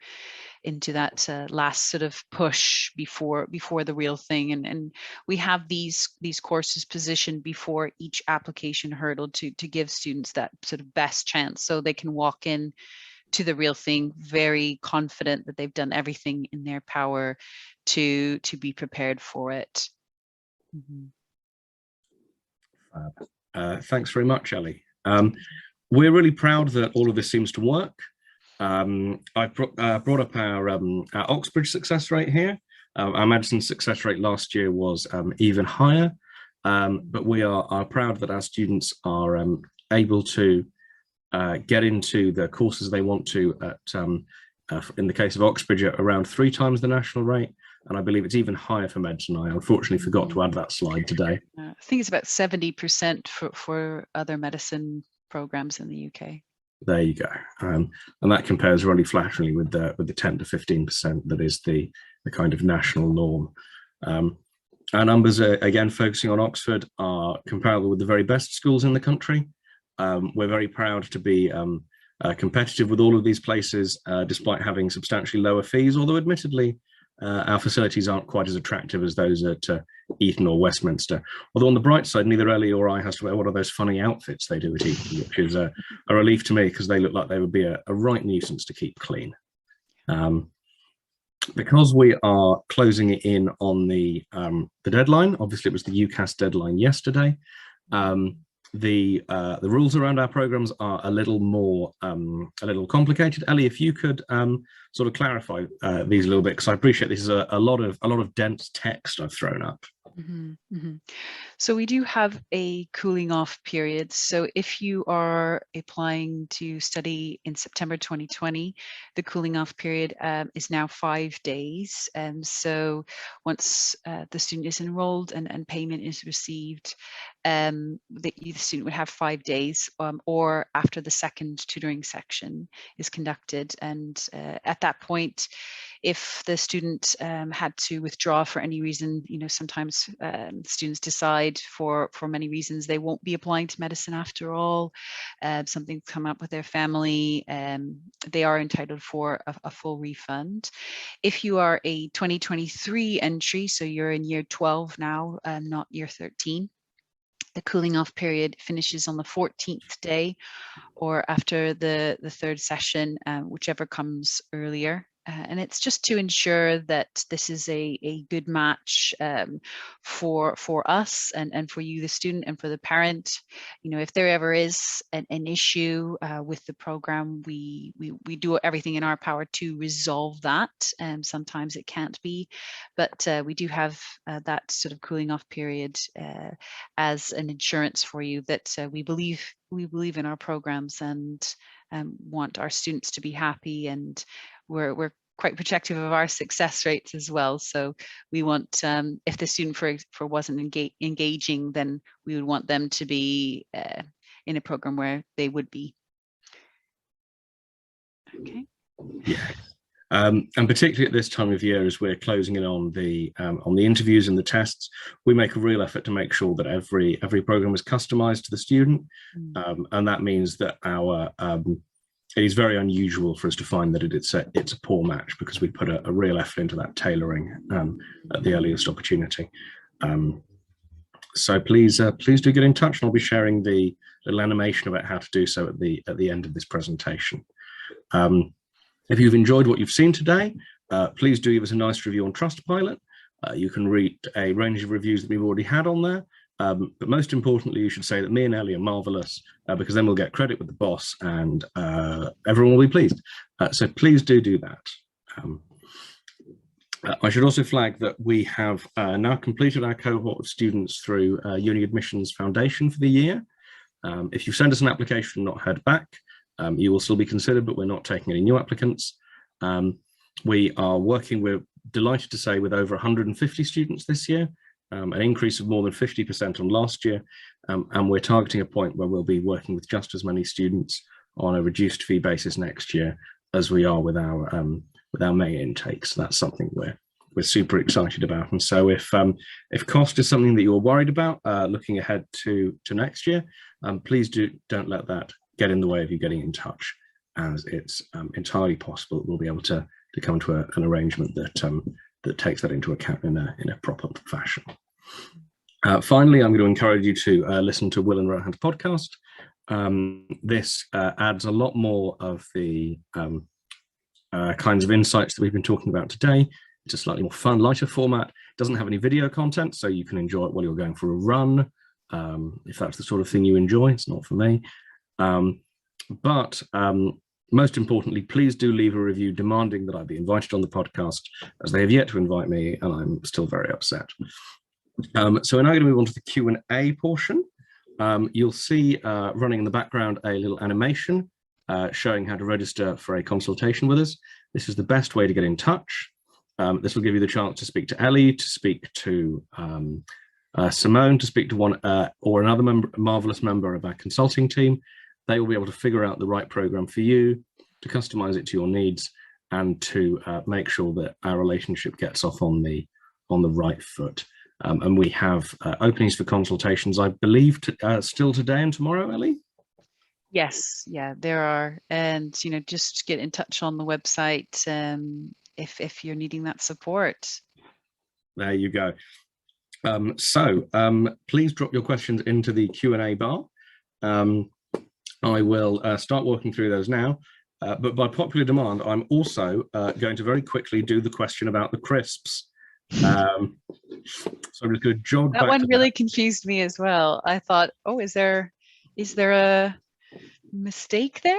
Speaker 2: that last sort of push before the real thing, and we have these courses positioned before each application hurdle to give students that sort of best chance, so they can walk in to the real thing very confident that they've done everything in their power to be prepared for it. Mm-hmm.
Speaker 1: Thanks very much, Ellie. We're really proud that all of this seems to work. I brought up our Oxbridge success rate here. Our medicine success rate last year was even higher, but we are proud that our students are able to get into the courses they want to at, in the case of Oxbridge, at around 3 times the national rate. And I believe it's even higher for medicine. I unfortunately forgot to add that slide today.
Speaker 2: I think it's about 70% for other medicine programs in the UK.
Speaker 1: There you go. And that compares really flatteringly with the 10 to 15% that is the kind of national norm. Our numbers, again, focusing on Oxford, are comparable with the very best schools in the country. We're very proud to be competitive with all of these places, despite having substantially lower fees, although admittedly, our facilities aren't quite as attractive as those at Eton or Westminster. Although on the bright side, neither Ellie or I has to wear one of those funny outfits they do at Eton, which is a relief to me because they look like they would be a right nuisance to keep clean. Because we are closing in on the deadline, obviously it was the UCAS deadline yesterday. The rules around our programs are a little complicated. Ellie, if you could sort of clarify these a little bit, because I appreciate this is a lot of dense text I've thrown up.
Speaker 2: Mm-hmm, mm-hmm. So we do have a cooling off period. So if you are applying to study in September 2020, the cooling off period is now 5 days. And so once the student is enrolled and payment is received, the student would have 5 days, or after the second tutoring section is conducted. And at that point, if the student had to withdraw for any reason, sometimes students decide for many reasons they won't be applying to medicine after all, something's come up with their family, they are entitled for a full refund. If you are a 2023 entry, so you're in year 12 now, not year 13, the cooling off period finishes on the 14th day or after the third session, whichever comes earlier. And it's just to ensure that this is a good match for us and for you, the student, and for the parent. You know, if there ever is an issue with the program, we do everything in our power to resolve that. Sometimes it can't be, but we do have that sort of cooling off period as an insurance for you that we believe in our programs and want our students to be happy, and we're quite protective of our success rates as well. So we want, if the student for wasn't engaging, then we would want them to be in a program where they would be. Okay.
Speaker 1: Yeah. And particularly at this time of year, as we're closing in on the interviews and the tests, we make a real effort to make sure that every program is customized to the student, and that means that it is very unusual for us to find that it's a poor match, because we put a real effort into that tailoring at the earliest opportunity. So please do get in touch, and I'll be sharing the little animation about how to do so at the end of this presentation. If you've enjoyed what you've seen today, please do give us a nice review on Trustpilot. You can read a range of reviews that we've already had on there. But most importantly, you should say that me and Ellie are marvellous, because then we'll get credit with the boss, and everyone will be pleased. So please do that. I should also flag that we have now completed our cohort of students through Uni Admissions Foundation for the year. If you've sent us an application and not heard back, you will still be considered, but we're not taking any new applicants. We're delighted to say, with over 150 students this year, an increase of more than 50% on last year, and we're targeting a point where we'll be working with just as many students on a reduced fee basis next year as we are with our May intake. So that's something we're super excited about. And so if cost is something that you're worried about looking ahead to next year, please don't let that get in the way of you getting in touch, as it's entirely possible that we'll be able to come to an arrangement that takes that into account in a proper fashion. Finally, I'm going to encourage you to listen to Will and Rohan's podcast. This adds a lot more of the kinds of insights that we've been talking about today. It's a slightly more fun, lighter format. It doesn't have any video content, so you can enjoy it while you're going for a run. If that's the sort of thing you enjoy, it's not for me. But most importantly, please do leave a review demanding that I be invited on the podcast, as they have yet to invite me, and I'm still very upset. So we're now going to move on to the Q&A portion. You'll see running in the background a little animation showing how to register for a consultation with us. This is the best way to get in touch. This will give you the chance to speak to Ellie, to speak to Simone, to speak to one or another marvelous member of our consulting team. They will be able to figure out the right program for you, to customize it to your needs, and to make sure that our relationship gets off on the right foot. And we have openings for consultations, I believe, still today and tomorrow, Ellie?
Speaker 2: Yes, yeah, there are. And, just get in touch on the website if you're needing that support.
Speaker 1: There you go. So please drop your questions into the Q&A bar. I will start working through those now, but by popular demand, I'm also going to very quickly do the question about the crisps. So I'm just going to jog back.
Speaker 2: That one really confused me as well. I thought, oh, is there a mistake there?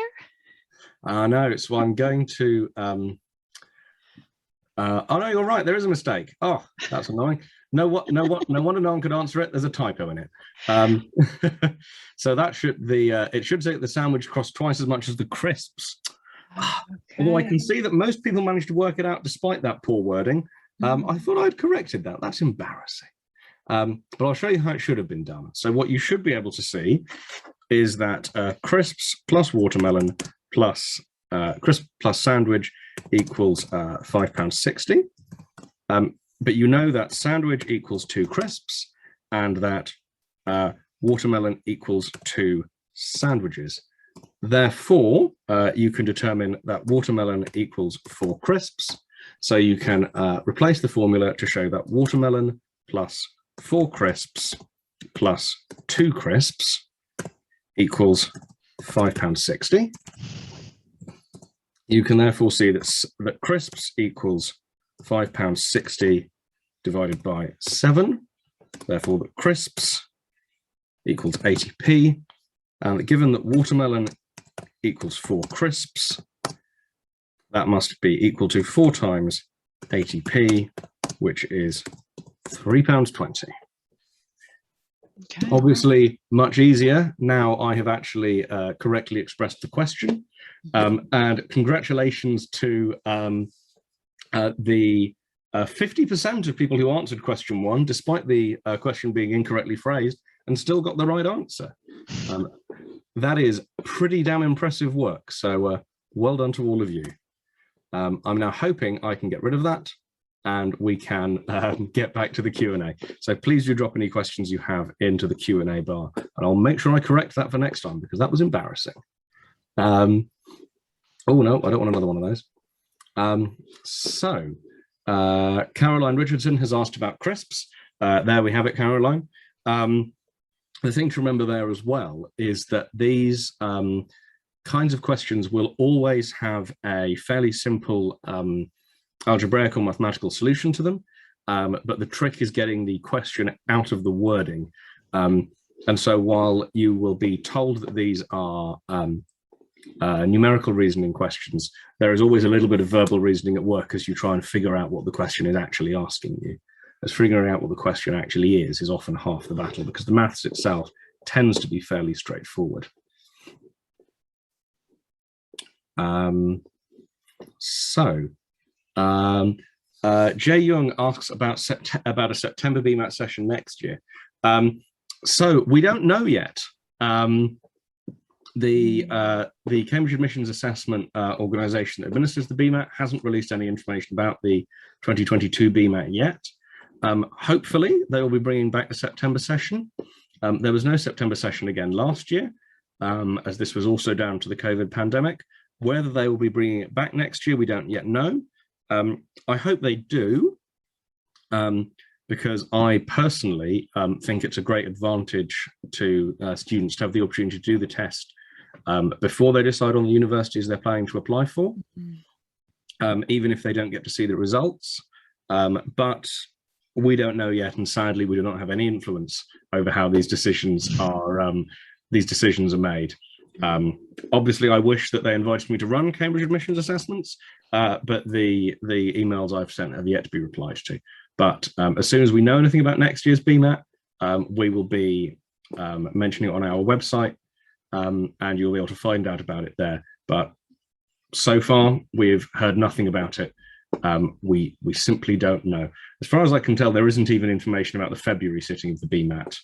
Speaker 2: No,
Speaker 1: so I'm going to. Oh no, you're right. There is a mistake. Oh, that's annoying. No wonder no one could answer it. There's a typo in it. So that it should say that the sandwich costs twice as much as the crisps. Okay. Although I can see that most people managed to work it out despite that poor wording. I thought I'd corrected that. That's embarrassing. But I'll show you how it should have been done. So what you should be able to see is that crisps plus watermelon plus crisp plus sandwich equals £5.60. But you know that sandwich equals 2 crisps, and that watermelon equals 2 sandwiches. Therefore, you can determine that watermelon equals 4 crisps. So you can replace the formula to show that watermelon plus 4 crisps plus 2 crisps equals £5.60. you can therefore see that crisps equals £5.60 divided by 7. Therefore, that crisps equals 80p. And given that watermelon equals 4 crisps, that must be equal to 4 times 80p, which is £3.20.
Speaker 2: Okay.
Speaker 1: Obviously, much easier. Now I have actually correctly expressed the question. And congratulations to the 50% of people who answered question 1, despite the question being incorrectly phrased, and still got the right answer. That is pretty damn impressive work. So well done to all of you. I'm now hoping I can get rid of that and we can get back to the Q&A. So please do drop any questions you have into the Q&A bar, and I'll make sure I correct that for next time, because that was embarrassing. Oh no, I don't want another one of those. Caroline Richardson has asked about crisps. There we have it, Caroline. The thing to remember there as well is that these kinds of questions will always have a fairly simple algebraic or mathematical solution to them, but the trick is getting the question out of the wording. And so while you will be told that these are numerical reasoning questions, there is always a little bit of verbal reasoning at work as you try and figure out what the question is actually asking you. As figuring out what the question actually is often half the battle, because the maths itself tends to be fairly straightforward. Jay Young asks about a September BMAT session next year. So we don't know yet. The Cambridge Admissions Assessment organisation that administers the BMAT hasn't released any information about the 2022 BMAT yet. Hopefully they will be bringing back the September session. There was no September session again last year, as this was also down to the COVID pandemic. Whether they will be bringing it back next year, we don't yet know. I hope they do, because I personally think it's a great advantage to students to have the opportunity to do the test before they decide on the universities they're planning to apply for, even if they don't get to see the results. But we don't know yet, and sadly, we do not have any influence over how these decisions are made. Obviously, I wish that they invited me to run Cambridge Admissions assessments, but the emails I've sent have yet to be replied to. But as soon as we know anything about next year's BMAT, we will be mentioning it on our website, and you'll be able to find out about it there. But so far, we've heard nothing about it. We simply don't know. As far as I can tell, there isn't even information about the February sitting of the BMAT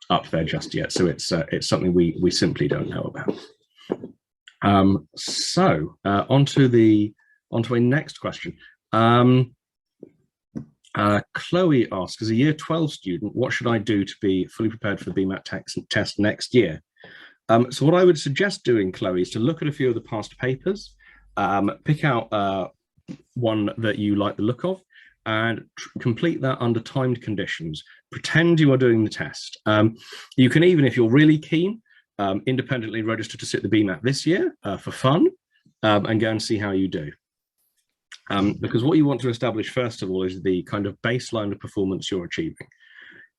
Speaker 1: up there just yet. So it's something we simply don't know about. Onto a next question. Chloe asks, as a year 12 student, what should I do to be fully prepared for the BMAT test next year? So what I would suggest doing, Chloe, is to look at a few of the past papers, pick out one that you like the look of, and complete that under timed conditions. Pretend you are doing the test. You can even, if you're really keen, independently register to sit the BMAT this year for fun, and go and see how you do. Because what you want to establish, first of all, is the kind of baseline of performance you're achieving.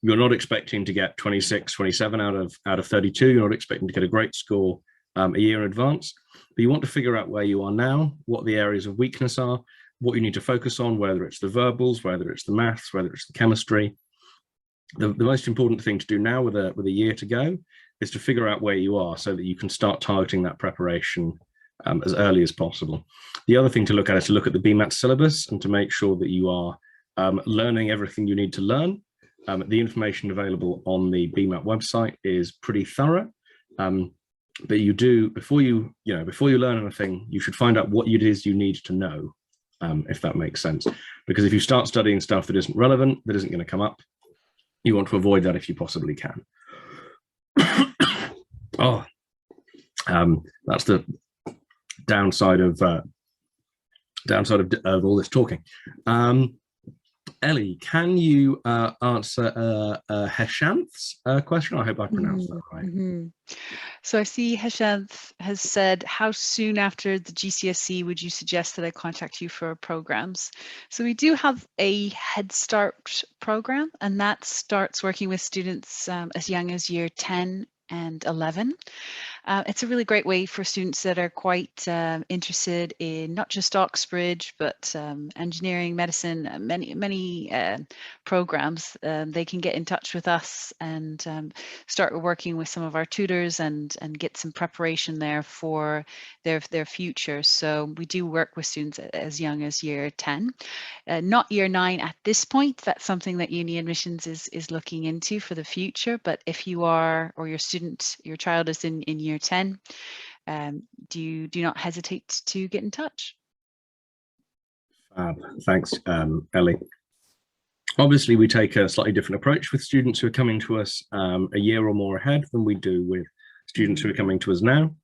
Speaker 1: You're not expecting to get 26, 27 out of 32. You're not expecting to get a great score a year in advance, but you want to figure out where you are now, what the areas of weakness are, what you need to focus on, whether it's the verbals, whether it's the maths, whether it's the chemistry. The most important thing to do now with a year to go is to figure out where you are so that you can start targeting that preparation as early as possible. The other thing to look at is to look at the BMAT syllabus and to make sure that you are learning everything you need to learn. The information available on the BMAT website is pretty thorough. But you do, before you learn anything, you should find out what it is you need to know, if that makes sense. Because if you start studying stuff that isn't relevant, that isn't going to come up, you want to avoid that if you possibly can. That's the downside of all this talking. Ellie, can you answer Heshanth's question? I hope I pronounced that right.
Speaker 2: Mm-hmm. So I see Heshanth has said, how soon after the GCSE would you suggest that I contact you for programs? So we do have a Head Start program, and that starts working with students as young as year 10 and 11. It's a really great way for students that are quite interested in not just Oxbridge, but engineering, medicine, many programs. They can get in touch with us and start working with some of our tutors and get some preparation there for their future. So we do work with students as young as year 10. Not year 9 at this point. That's something that Uni Admissions is looking into for the future. But if you are, or your child is in year 10, do not hesitate to get in touch.
Speaker 1: Thanks, Ellie. Obviously, we take a slightly different approach with students who are coming to us a year or more ahead than we do with students who are coming to us now.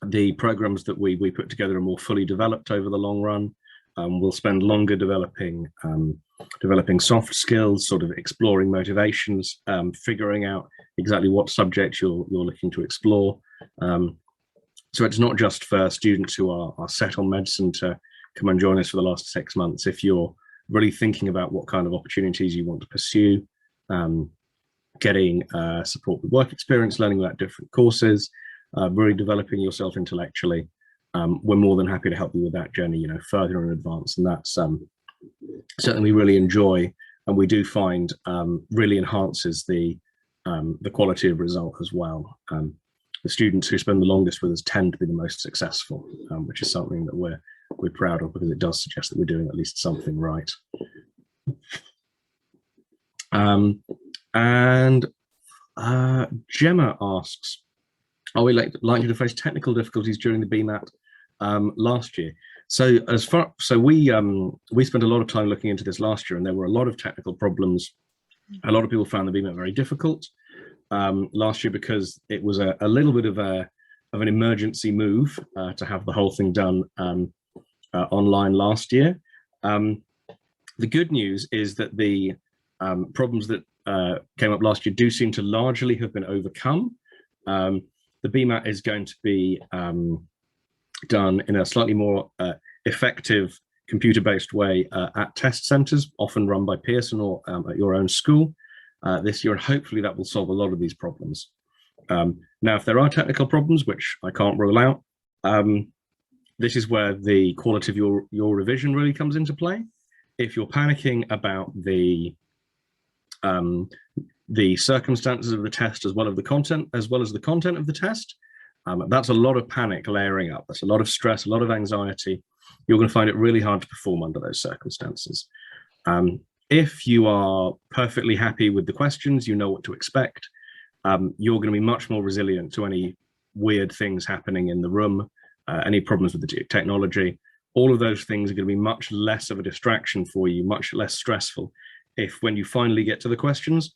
Speaker 1: The programs that we put together are more fully developed over the long run. We'll spend longer developing soft skills, sort of exploring motivations, figuring out exactly what subjects you're looking to explore. So it's not just for students who are set on medicine to come and join us for the last 6 months. If you're really thinking about what kind of opportunities you want to pursue, getting support with work experience, learning about different courses, really developing yourself intellectually, we're more than happy to help you with that journey, further in advance. And that's something we really enjoy, and we do find really enhances the quality of result as well. The students who spend the longest with us tend to be the most successful, which is something that we're proud of, because it does suggest that we're doing at least something right. Gemma asks, are we likely to face technical difficulties during the BMAT last year? So we spent a lot of time looking into this last year, and there were a lot of technical problems. A lot of people found the BMAT very difficult last year because it was a little bit of an emergency move to have the whole thing done online last year. The good news is that the problems that came up last year do seem to largely have been overcome. The BMAT is going to be done in a slightly more effective computer-based way at test centres, often run by Pearson or at your own school this year, and hopefully that will solve a lot of these problems. Now, if there are technical problems, which I can't rule out, this is where the quality of your revision really comes into play. If you're panicking about the circumstances of the test as well as the content of the test, that's a lot of panic layering up. That's a lot of stress, a lot of anxiety. You're going to find it really hard to perform under those circumstances. If you are perfectly happy with the questions, you know what to expect, you're going to be much more resilient to any weird things happening in the room, any problems with the technology. All of those things are going to be much less of a distraction for you, much less stressful. If when you finally get to the questions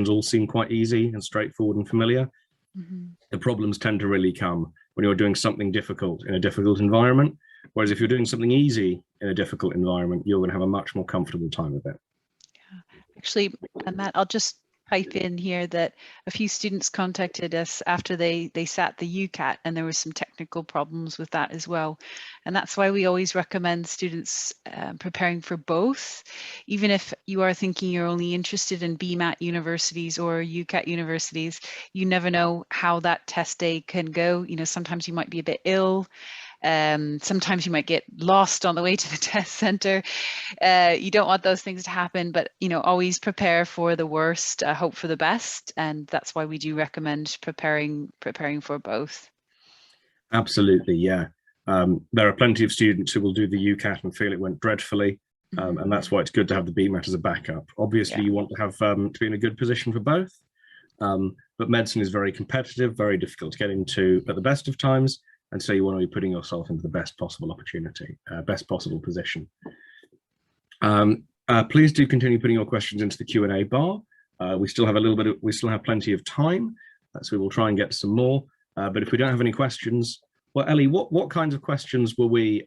Speaker 1: all seem quite easy and straightforward and familiar, the problems tend to really come when you're doing something difficult in a difficult environment. Whereas if you're doing something easy in a difficult environment, you're going to have a much more comfortable time with it.
Speaker 2: Yeah. Actually, and Matt, I'll just pipe in here that a few students contacted us after they sat the UCAT, and there was some technical problems with that as well. And that's why we always recommend students preparing for both. Even if you are thinking you're only interested in BMAT universities or UCAT universities, you never know how that test day can go. Sometimes you might be a bit ill. Sometimes you might get lost on the way to the test center. You don't want those things to happen, but always prepare for the worst, hope for the best, and that's why we do recommend preparing for both.
Speaker 1: Absolutely, yeah. There are plenty of students who will do the UCAT and feel it went dreadfully, and that's why it's good to have the BMAT as a backup. Obviously, you want to have to be in a good position for both, but medicine is very competitive, very difficult to get into at the best of times. And so you want to be putting yourself into the best possible opportunity, best possible position. Please do continue putting your questions into the Q&A bar. We still have plenty of time, so we will try and get some more. But if we don't have any questions, well, Ellie, what kinds of questions were we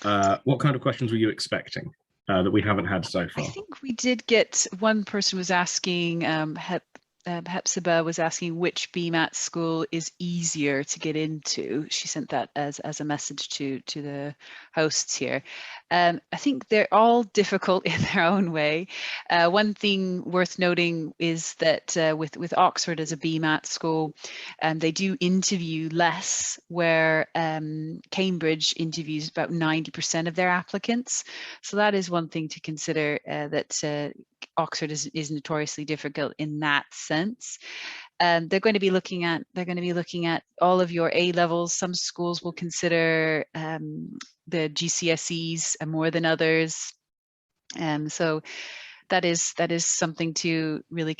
Speaker 1: What kind of questions were you expecting that we haven't had so far?
Speaker 2: I think we did get, one person was asking, Hepzibah was asking which BMAT school is easier to get into. She sent that as a message to the hosts here. I think they're all difficult in their own way. One thing worth noting is that with Oxford as a BMAT school, they do interview less, where Cambridge interviews about 90% of their applicants. So that is one thing to consider, that Oxford is notoriously difficult in that sense. They're going to be looking at all of your A levels. Some schools will consider the GCSEs more than others. So that is something to really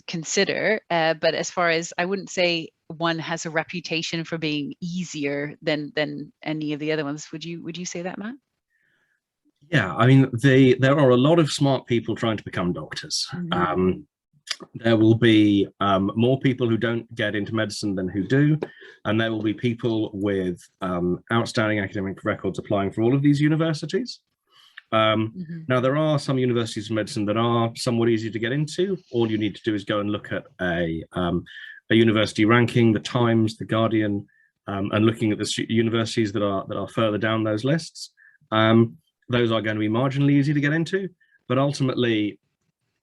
Speaker 2: consider. But as far as, I wouldn't say one has a reputation for being easier than any of the other ones. Would you say that, Matt?
Speaker 1: Yeah, I mean, there are a lot of smart people trying to become doctors. Mm-hmm. There will be more people who don't get into medicine than who do, and there will be people with outstanding academic records applying for all of these universities. Mm-hmm. Now, there are some universities of medicine that are somewhat easy to get into. All you need to do is go and look at a university ranking, the Times, the Guardian, and looking at the universities that are further down those lists. Those are going to be marginally easy to get into, but ultimately,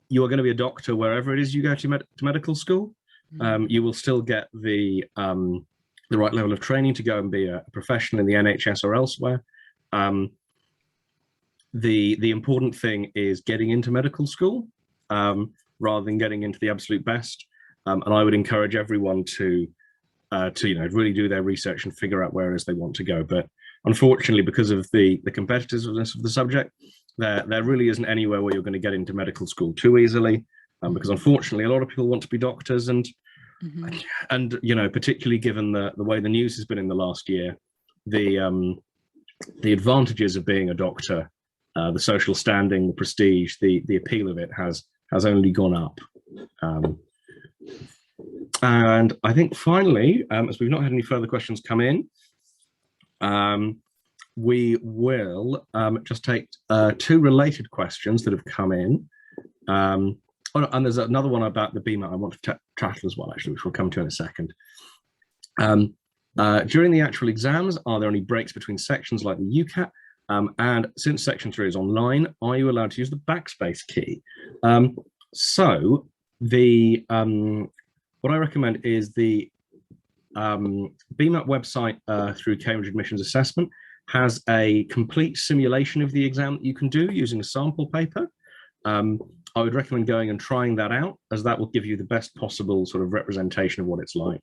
Speaker 1: you are going to be a doctor wherever it is you go to medical school. Mm-hmm. You will still get the right level of training to go and be a professional in the NHS or elsewhere. The important thing is getting into medical school rather than getting into the absolute best. And I would encourage everyone to really do their research and figure out where it is they want to go. But unfortunately, because of the competitiveness of the subject, there really isn't anywhere where you're going to get into medical school too easily, because unfortunately a lot of people want to be doctors, and mm-hmm. and particularly given the way the news has been in the last year, the advantages of being a doctor, the social standing, the prestige, the appeal of it has only gone up. And I think finally, as we've not had any further questions come in, we will just take two related questions that have come in. And there's another one about the BMAT I want to tackle as well, actually, which we'll come to in a second. During the actual exams, are there any breaks between sections like the UCAT? And since section 3 is online, are you allowed to use the backspace key? So what I recommend is the BMAT website through Cambridge Admissions Assessment has a complete simulation of the exam that you can do using a sample paper. I would recommend going and trying that out, as that will give you the best possible sort of representation of what it's like.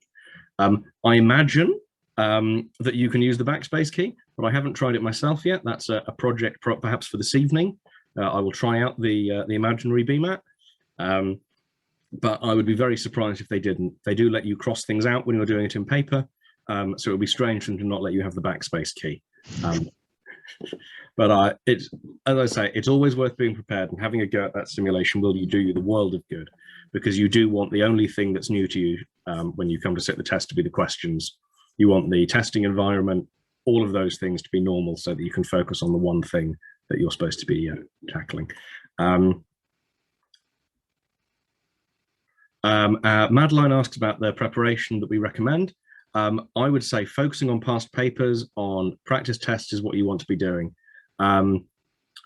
Speaker 1: I imagine that you can use the backspace key, but I haven't tried it myself yet. That's a project perhaps for this evening. I will try out the imaginary BMAT. But I would be very surprised if they didn't. They do let you cross things out when you're doing it in paper, so it would be strange for them to not let you have the backspace key. But it's, as I say, it's always worth being prepared, and having a go at that simulation will do you the world of good, because you do want the only thing that's new to you when you come to sit the test to be the questions. You want the testing environment, all of those things to be normal, so that you can focus on the one thing that you're supposed to be tackling. Madeline asks about the preparation that we recommend. I would say focusing on past papers, on practice tests is what you want to be doing. I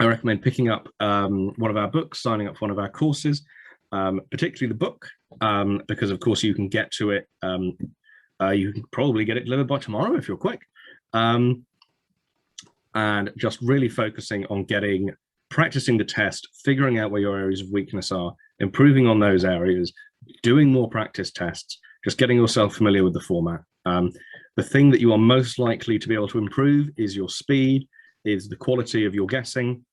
Speaker 1: recommend picking up one of our books, signing up for one of our courses, particularly the book, because of course you can get to it. You can probably get it delivered by tomorrow if you're quick. And just really focusing on practicing the test, figuring out where your areas of weakness are, improving on those areas, doing more practice tests, just getting yourself familiar with the format. The thing that you are most likely to be able to improve is your speed, is the quality of your guessing.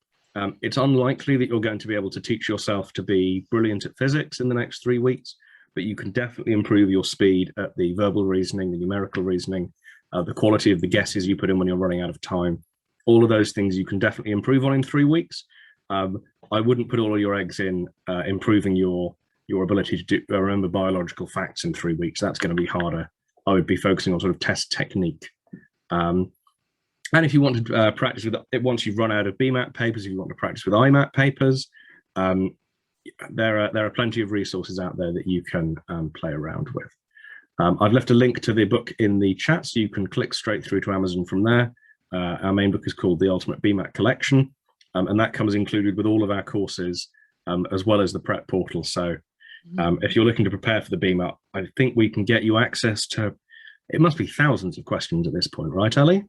Speaker 1: It's unlikely that you're going to be able to teach yourself to be brilliant at physics in the next 3 weeks, but you can definitely improve your speed at the verbal reasoning, the numerical reasoning, the quality of the guesses you put in when you're running out of time. All of those things you can definitely improve on in 3 weeks. I wouldn't put all of your eggs in improving your ability to remember biological facts in 3 weeks. That's going to be harder. I would be focusing on sort of test technique. And if you want to practice with it, once you've run out of BMAT papers, if you want to practice with IMAT papers, there are plenty of resources out there that you can play around with. I've left a link to the book in the chat, so you can click straight through to Amazon from there. Our main book is called The Ultimate BMAT Collection, and that comes included with all of our courses, as well as the prep portal. So if you're looking to prepare for the BMAT, I think we can get you access to, it must be thousands of questions at this point, right, Ellie?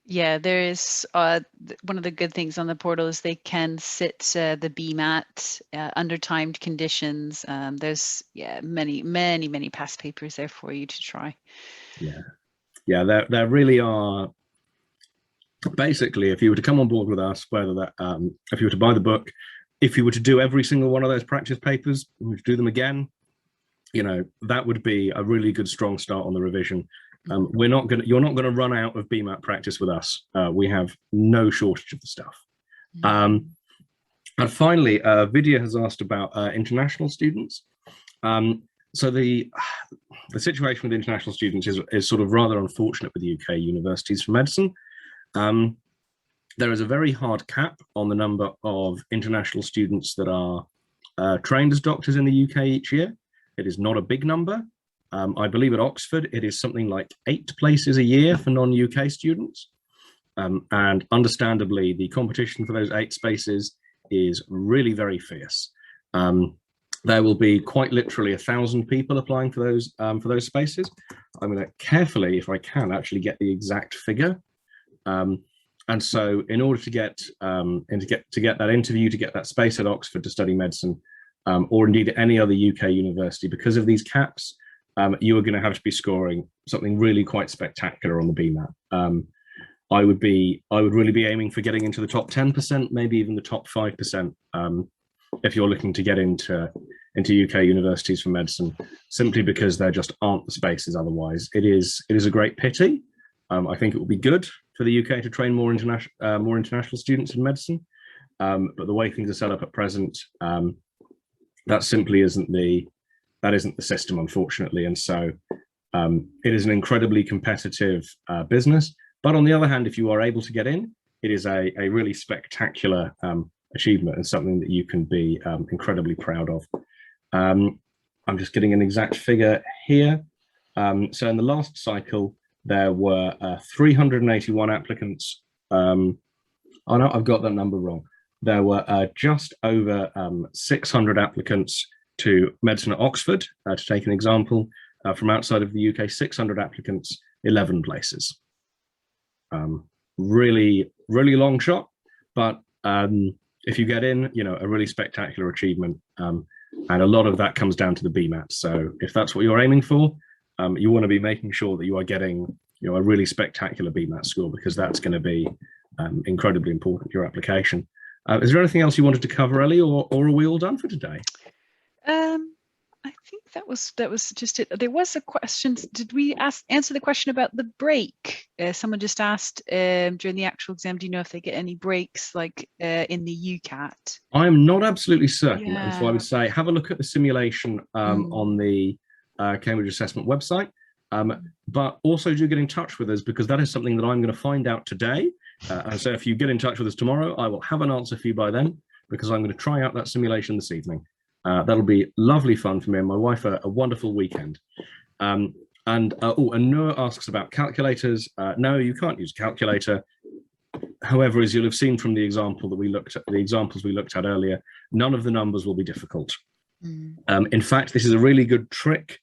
Speaker 2: Yeah, there is one of the good things on the portal is they can sit the BMAT under timed conditions. There's many past papers there for you to try.
Speaker 1: Yeah, there really are. Basically, if you were to come on board with us, whether that if you were to buy the book, if you were to do every single one of those practice papers, and do them again, you know, that would be a really good strong start on the revision. You're not going to run out of BMAT practice with us. We have no shortage of the stuff. And finally, Vidya has asked about international students. So the situation with international students is sort of rather unfortunate with UK universities for medicine. There is a very hard cap on the number of international students that are trained as doctors in the UK each year. It is not a big number. I believe at Oxford, it is something like 8 places a year for non-UK students. And understandably, the competition for those 8 spaces is really very fierce. There will be quite literally 1,000 people applying for those spaces. I'm going to carefully, if I can, actually get the exact figure. And so in order to get that interview, to get that space at Oxford to study medicine, or indeed at any other UK university, because of these caps, you are going to have to be scoring something really quite spectacular on the BMAT. I would really be aiming for getting into the top 10%, maybe even the top 5%, if you're looking to get into UK universities for medicine, simply because there just aren't the spaces otherwise. It is a great pity. I think it will be good for the UK to train more international students in medicine, but the way things are set up at present, that simply isn't the system, unfortunately. And so it is an incredibly competitive business. But on the other hand, if you are able to get in, it is a really spectacular achievement and something that you can be incredibly proud of. I'm just getting an exact figure here. So in the last cycle, there were 381 applicants. Oh no, I've got that number wrong. There were just over 600 applicants to medicine at Oxford, to take an example. From outside of the UK, 600 applicants, 11 places. Really long shot, but if you get in, you know, a really spectacular achievement. And a lot of that comes down to the BMAT. So if that's what you're aiming for, you want to be making sure that you are getting, you know, a really spectacular BMAT score, because that's going to be incredibly important to your application. Is there anything else you wanted to cover, Ellie, or are we all done for today?
Speaker 2: I think that was just it. There was a question. Did we answer the question about the break? Someone just asked during the actual exam, do you know if they get any breaks like in the UCAT?
Speaker 1: I'm not absolutely certain.
Speaker 2: Yeah.
Speaker 1: And so I would say have a look at the simulation on the Cambridge Assessment website. But also do get in touch with us, because that is something that I'm going to find out today. And so if you get in touch with us tomorrow, I will have an answer for you by then, because I'm going to try out that simulation this evening. That'll be lovely fun for me and my wife, a wonderful weekend. And Noah asks about calculators. No, you can't use a calculator. However, as you'll have seen from the example that we looked at, the examples we looked at earlier, none of the numbers will be difficult. In fact, this is a really good trick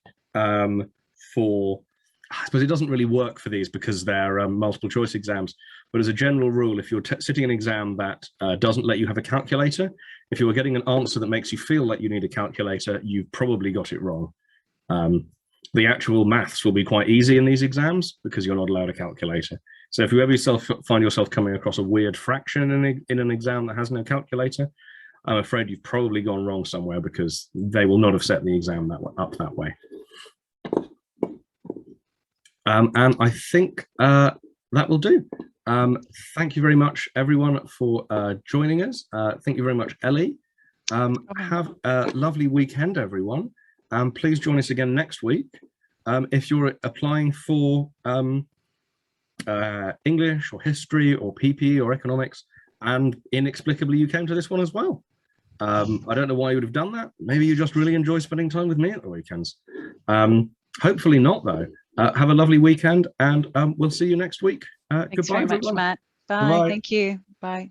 Speaker 1: for, I suppose it doesn't really work for these because they're multiple choice exams, but as a general rule, if you're sitting an exam that doesn't let you have a calculator, if you are getting an answer that makes you feel like you need a calculator, you've probably got it wrong. The actual maths will be quite easy in these exams because you're not allowed a calculator. So if you ever find yourself coming across a weird fraction in an exam that has no calculator, I'm afraid you've probably gone wrong somewhere, because they will not have set the exam up that way. And I think that will do. Thank you very much, everyone, for joining us. Thank you very much, Ellie. Have a lovely weekend, everyone. Please join us again next week. If you're applying for English or history or PP or economics, and inexplicably you came to this one as well. I don't know why you would have done that. Maybe you just really enjoy spending time with me at the weekends. Hopefully not, though. Have a lovely weekend, and we'll see you next week.
Speaker 2: Thanks
Speaker 1: Goodbye,
Speaker 2: very much,
Speaker 1: everyone.
Speaker 2: Matt. Bye.
Speaker 1: Bye-bye.
Speaker 2: Thank you. Bye.